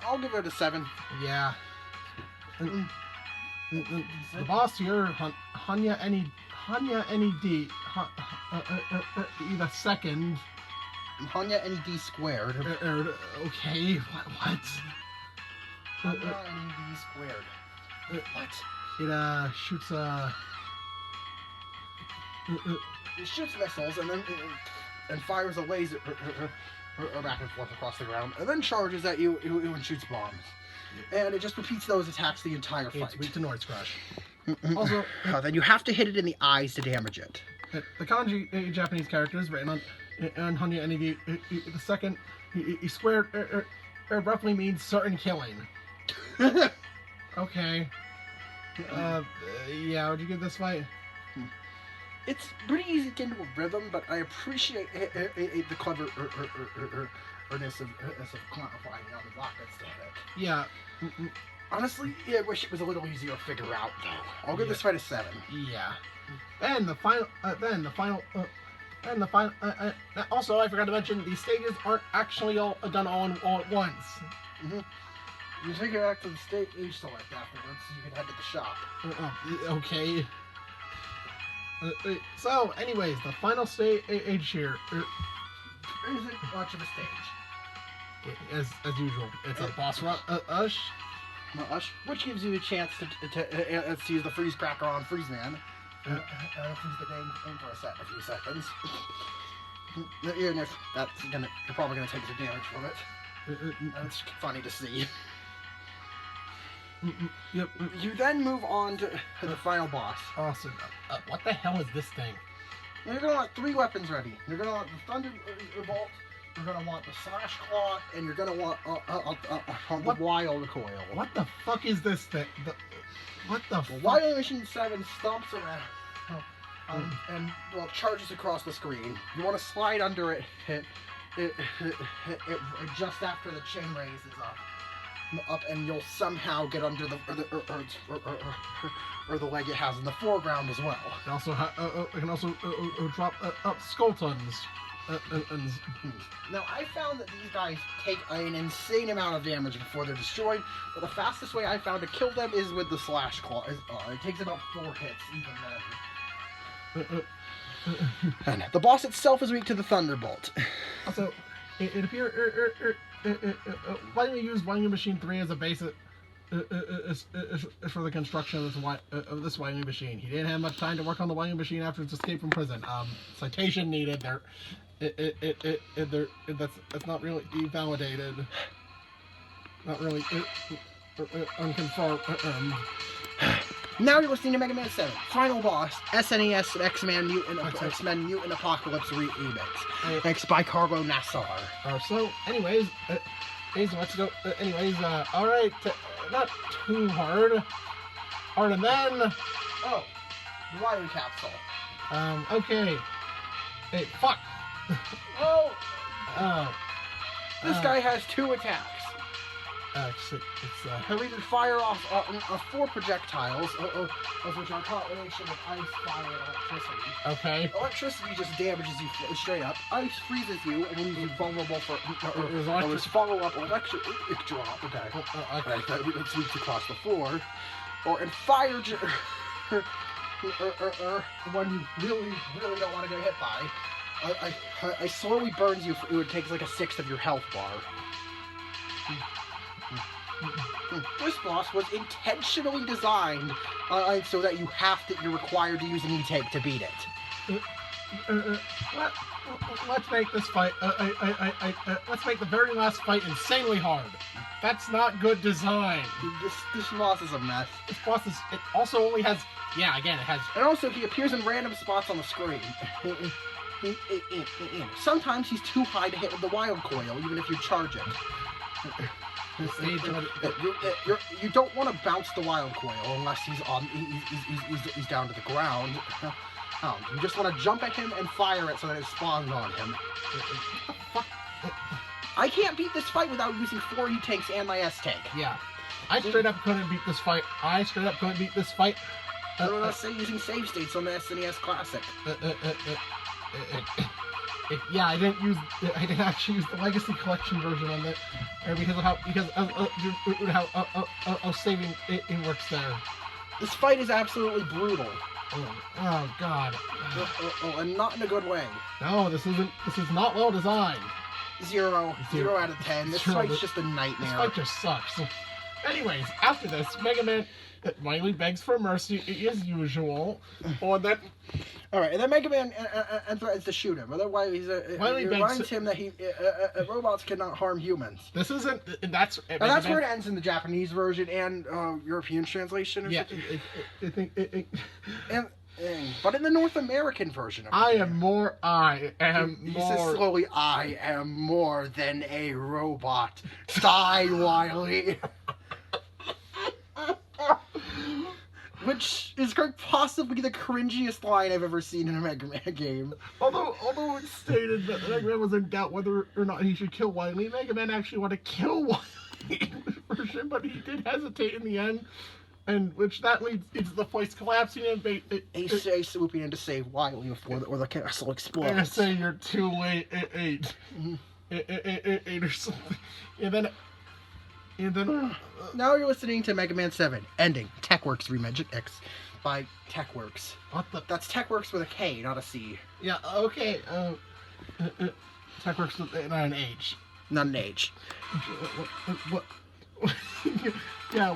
I'll give it a 7. Yeah. The boss here, Hanya Ned, the second. Hanya Ned squared. Okay, what? Hanya Ned squared. What? It shoots It shoots missiles and then and fires a laser back and forth across the ground, and then charges at you and shoots bombs. And it just repeats those attacks the entire fight. It's weak to noise crush. Also, then you have to hit it in the eyes to damage it. the kanji Japanese character is written on Hanya Ned. The second, he squared roughly means certain killing. Okay. Yeah, would you give this fight? It's pretty easy to get into a rhythm, but I appreciate the cleverness of quantifying on the rockets to hit. Yeah. Honestly, I wish it was a little easier to figure out, though. I'll give this fight a 7. Yeah. And the final. Also, I forgot to mention these stages aren't actually all done all at once. Mm-hmm. You take it back to the stage select afterwards, so you can head to the shop. Okay. So, anyways, the final stage here Isn't much of a stage. as usual. It's a boss rush. Which gives you a chance to use the freeze cracker on Freeze Man. Freeze the game for a few seconds. Even if you're probably gonna take the damage from it. It's funny to see. Yep. You then move on to the final boss. Awesome. What the hell is this thing? You're gonna want 3 weapons ready. You're gonna want the Thunderbolt. You're gonna want the Slash Claw, and you're gonna want the Wild Coil. What the fuck is this thing? What the fuck? Wild Machine 7 stomps around and charges across the screen. You want to slide under it, just after the chain raises up, and you'll somehow get under the leg it has in the foreground as well. It can also drop up Skulltons. Now, I found that these guys take an insane amount of damage before they're destroyed, but the fastest way I found to kill them is with the Slash Claw. It takes about 4 hits, even then. And the boss itself is weak to the Thunderbolt. Also, it appears why do we use Wangyu Machine 3 as a basis for the construction of this Wangyu Machine? He didn't have much time to work on the Wangyu Machine after his escape from prison. Citation needed. That's not really validated. Not really unconfirmed. Now you're listening to Mega Man 7, final boss, SNES X-Men Mutant Apocalypse remix, mixed by Carlo Nassar. So, anyways, let's go. All right, not too hard. Harder than. Oh, the Wiry Capsule. Okay. Hey, fuck. Oh. This Oh. guy has 2 attacks. It's He'll either fire off 4 projectiles, of which are a combination of ice, fire, and electricity. okay. Electricity just damages you straight up. Ice freezes you and leaves you vulnerable for There's follow-up electric drop. Okay. Okay. That sweeps across the floor. And fire, the one you really don't want to get hit by. I slowly burns you. It would take like a 1/6 of your health bar. This boss was intentionally designed so that you're required to use an E-tank to beat it. Let's make this fight. Let's make the very last fight insanely hard. That's not good design. This boss is a mess. This boss is. It also only has. Yeah, again, it has. And also, he appears in random spots on the screen. Sometimes he's too high to hit with the Wild Coil, even if you charge it. The stage You don't want to bounce the wild coil unless he's he's down to the ground. You just want to jump at him and fire it so that it spawns on him. I can't beat this fight without using 4 E-tanks and my S-tank. Yeah. I straight up couldn't beat this fight. I don't know, say using save states on the SNES Classic. Yeah, I didn't actually use the Legacy Collection version on it, because of how saving it works there. This fight is absolutely brutal. Oh God. And not in a good way. No, this is not well designed. 0 out of 10. This fight's just a nightmare. This fight just sucks. Anyways, after this, Mega Man Wily begs for mercy as usual, or that. All right, and then Mega Man threatens to shoot him. Otherwise, Wily reminds him that robots cannot harm humans. This isn't. That's where it ends in the Japanese version and European translation. Yeah, I think. But in the North American version of I am more. He says slowly, I am more than a robot. Die, Wily. Which is possibly the cringiest line I've ever seen in a Mega Man game. Although it's stated that Mega Man was in doubt whether or not he should kill Wily, Mega Man actually wanted to kill Wily in this version, but he did hesitate in the end, and which that leads into the place collapsing and Ace swooping in to save Wily before the castle explodes. I say you're too late. Eight or something, and then. Now you're listening to Mega Man 7, ending, TechWorks Remix by TechWorks. What the? That's TechWorks with a K, not a C. Yeah, okay. TechWorks with not an H. Not an H. What? Yeah,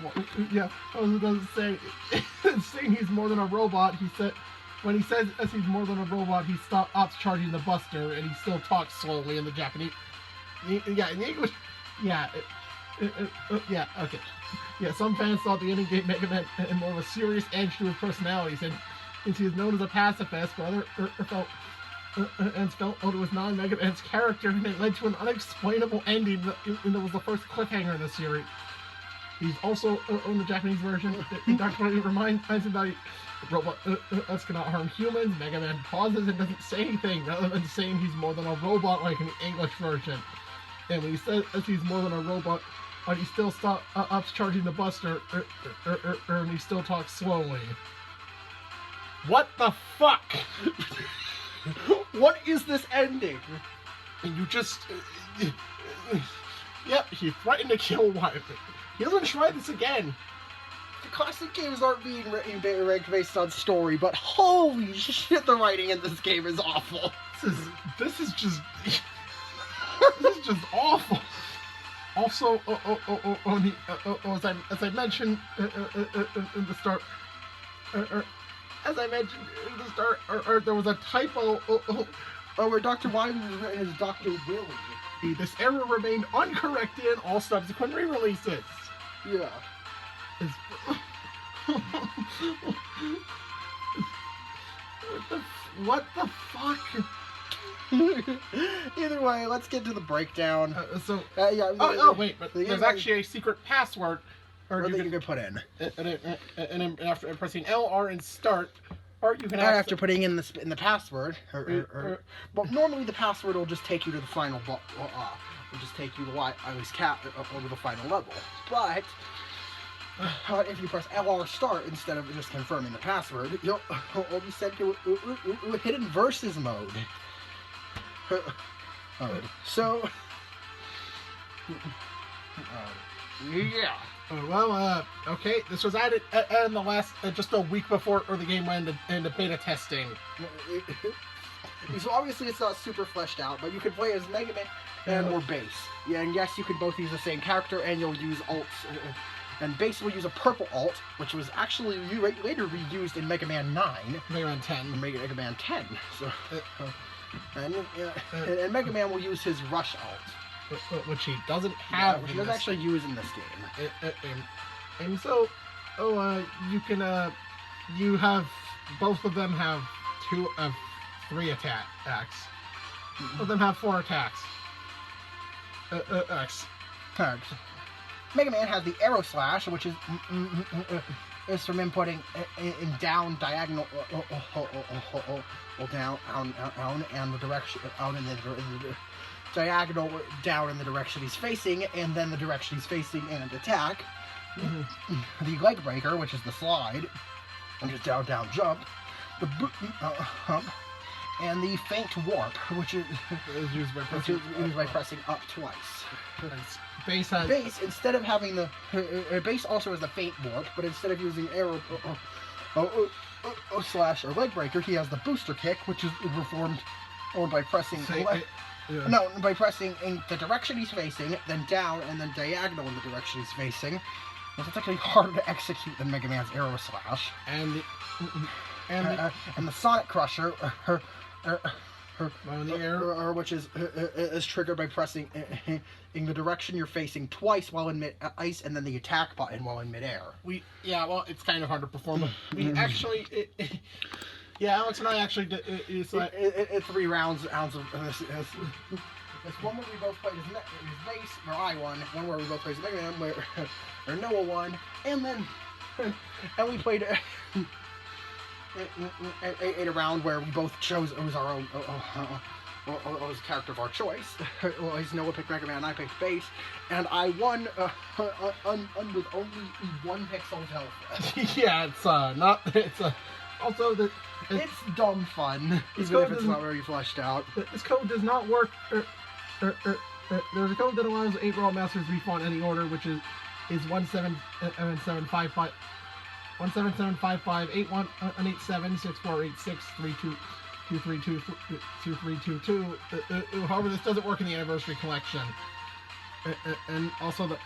I was going to say, saying he's more than a robot, when he says as he's more than a robot, he stops charging the Buster, and he still talks slowly in the Japanese. Yeah, in the English, yeah. Yeah, okay. Yeah, some fans thought the ending gave Mega Man more of a serious edge to his personality, since he is known as a pacifist, but other felt it was non-Mega Man's character, and it led to an unexplainable ending that was the first cliffhanger in the series. He's also, in the Japanese version, Dr. Wily reminds him that robots cannot harm humans. Mega Man pauses and doesn't say anything, rather than saying he's more than a robot like in the English version. And when he says he's more than a robot, but he still stops charging the Buster, and he still talks slowly. What the fuck? What is this ending? And you just... Yep, he threatened to kill Wily. He doesn't try this again. The classic games aren't being ranked based on story, but holy shit, the writing in this game is awful. This is just... This is just awful. Also, as I mentioned in the start, there was a typo. Where Dr. Wily was written as Dr. Willy. This error remained uncorrected in all subsequent re-releases. Yeah. What the fuck? Either way, let's get to the breakdown. Wait, but there's actually a secret password that you can put in. And after pressing L, R, and start, or you can after putting in the password, but normally the password will just take you to the final will just take you to Wily's over the final level. But if you press LR start instead of just confirming the password, you'll be sent to a hidden versus mode. So, yeah. Okay, this was added in the last, just a week before the game went into beta testing. So obviously it's not super fleshed out, but you can play as Mega Man or Bass. Yeah, and yes, you can both use the same character, and you'll use alts. And Bass will use a purple alt, which was actually later reused in Mega Man 9. Mega Man 10. Mega Man 10. So, and Mega Man will use his Rush alt. Which he doesn't have. Which he doesn't actually use in this game. And so, you can, you have, both of them have 3 attacks. Both of them have 4 attacks. Mega Man has the Arrow Slash, which is from inputting in down diagonal down and the direction out in the diagonal down in the direction he's facing, and then the direction he's facing and attack. The Leg Breaker, which is the slide, which is down jump. The hump. And the Feint Warp, which is used by pressing up twice. Base instead of having the base also has the Feint Warp, but instead of using arrow slash or Leg Breaker, he has the Booster Kick, which is performed by pressing by pressing in the direction he's facing, then down, and then diagonal in the direction he's facing. So it's actually harder to execute than Mega Man's Arrow Slash. And the Sonic Crusher, in the air, which is triggered by pressing in the direction you're facing twice while in mid-ice, and then the attack button while in midair. Well, it's kind of hard to perform. We actually, Alex and I actually did. It's 3 rounds of this. It's one where we both played as base, where I won. One where we both played as Mega Man, where Noah won, and then we played. In a round where we both chose it was our own it was a character of our choice. Noah picked Mega Man and I picked Base, and I won with only 1 pixel of health. Yeah, it's also it's dumb fun, even if it's not very fleshed out. This code does not work. There's a code that allows 8 Raw Masters to be fought in any order, which is 17755. 17755-818764863223222. However, this doesn't work in the Anniversary Collection. And also the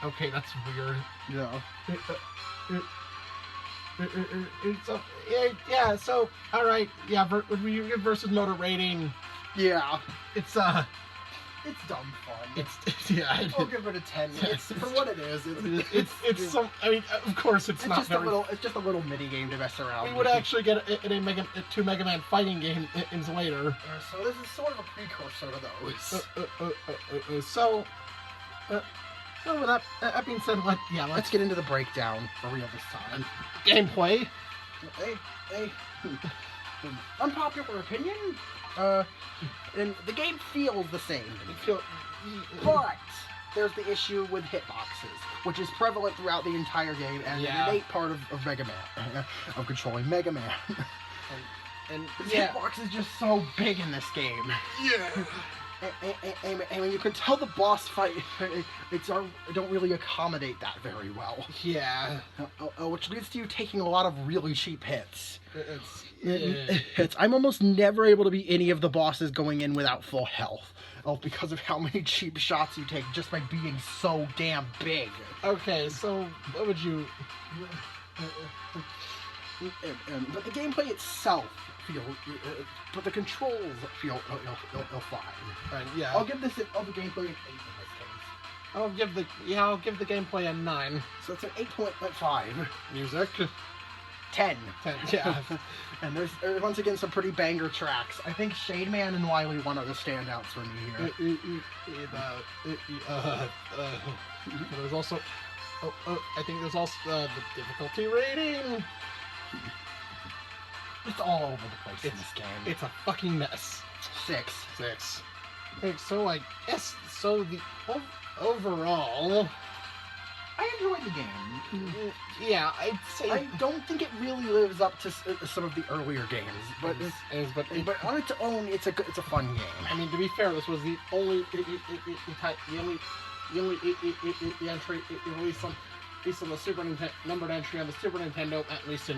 okay, that's weird. Yeah. So all right, versus motor rating. Yeah, it's dumb fun. I'll give it a 10. It's for what it is. It's some. I mean, of course, it's not just very. It's just a little mini game to mess around. We would actually get a 2 Mega Man fighting games later. So this is sort of a precursor to those. So with that being said, let's get into the breakdown for real this time. Gameplay. Unpopular opinion. And the game feels the same. But there's the issue with hitboxes, which is prevalent throughout the entire game and an innate part of Mega Man, of controlling Mega Man. And the hitbox is just so big in this game. Yeah. And you can tell the boss fight, don't really accommodate that very well. Yeah. Which leads to you taking a lot of really cheap hits. I'm almost never able to beat any of the bosses going in without full health. Because of how many cheap shots you take just by being so damn big. Okay, so what would you... But the gameplay itself but the controls feel fine. Right, yeah. I'll give the gameplay an 8 in this case. I'll give the gameplay a 9. So it's an 8.5. Music. 10. 10, yeah. And there's once again some pretty banger tracks. I think Shade Man and Wily one are the standouts for me here. There's also I think there's also the difficulty rating. It's all over the place in this game. It's a fucking mess. 6. Okay, so I guess the overall, I enjoyed the game. Yeah, I'd say I don't think it really lives up to some of the earlier games, but on its own, it's a fun game. I mean, to be fair, this was the only entry released on the Super Nintendo, numbered entry on the Super Nintendo, at least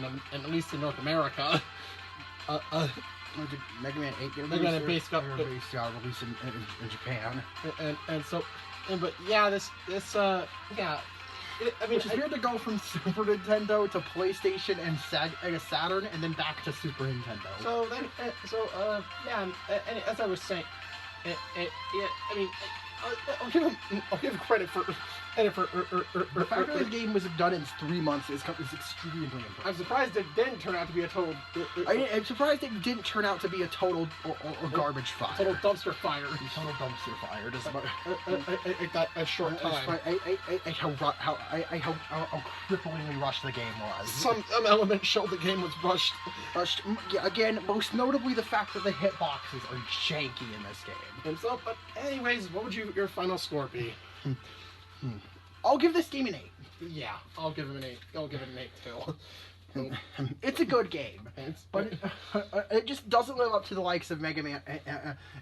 in North America. Mega Man 8 Mega Man Base got released in Japan, which is weird to go from Super Nintendo to PlayStation and Saturn, and then back to Super Nintendo. And as I was saying, I'll give him credit for And for The fact that this game was done in 3 months is extremely impressive. I'm surprised it didn't turn out to be a total I'm surprised it didn't turn out to be a total or garbage fire. total dumpster fire. Total dumpster fire. Just about, a short time. how cripplingly rushed the game was. Some elements showed the game was rushed. Yeah, again, most notably the fact that the hitboxes are janky in this game. And so, but anyways, what would your final score be? I'll give this game an 8. Yeah, I'll give it an 8. I'll give it an 8 too. It's a good game, but it just doesn't live up to the likes of Mega Man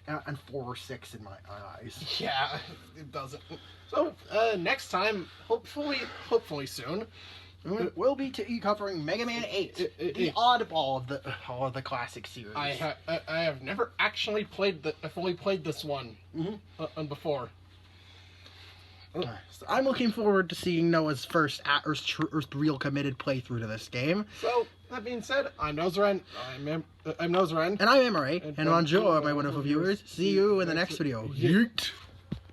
and 4 or 6 in my eyes. Yeah, it doesn't. So next time, hopefully soon, We'll be covering Mega Man 8, the oddball of the classic series. I have never actually fully played this one before. So I'm looking forward to seeing Noah's first real committed playthrough to this game. So that being said, I'm Nozaran. I'm Nozaran. And I'm Emery. And bonjour, my wonderful viewers. See you in the next video. Yeet!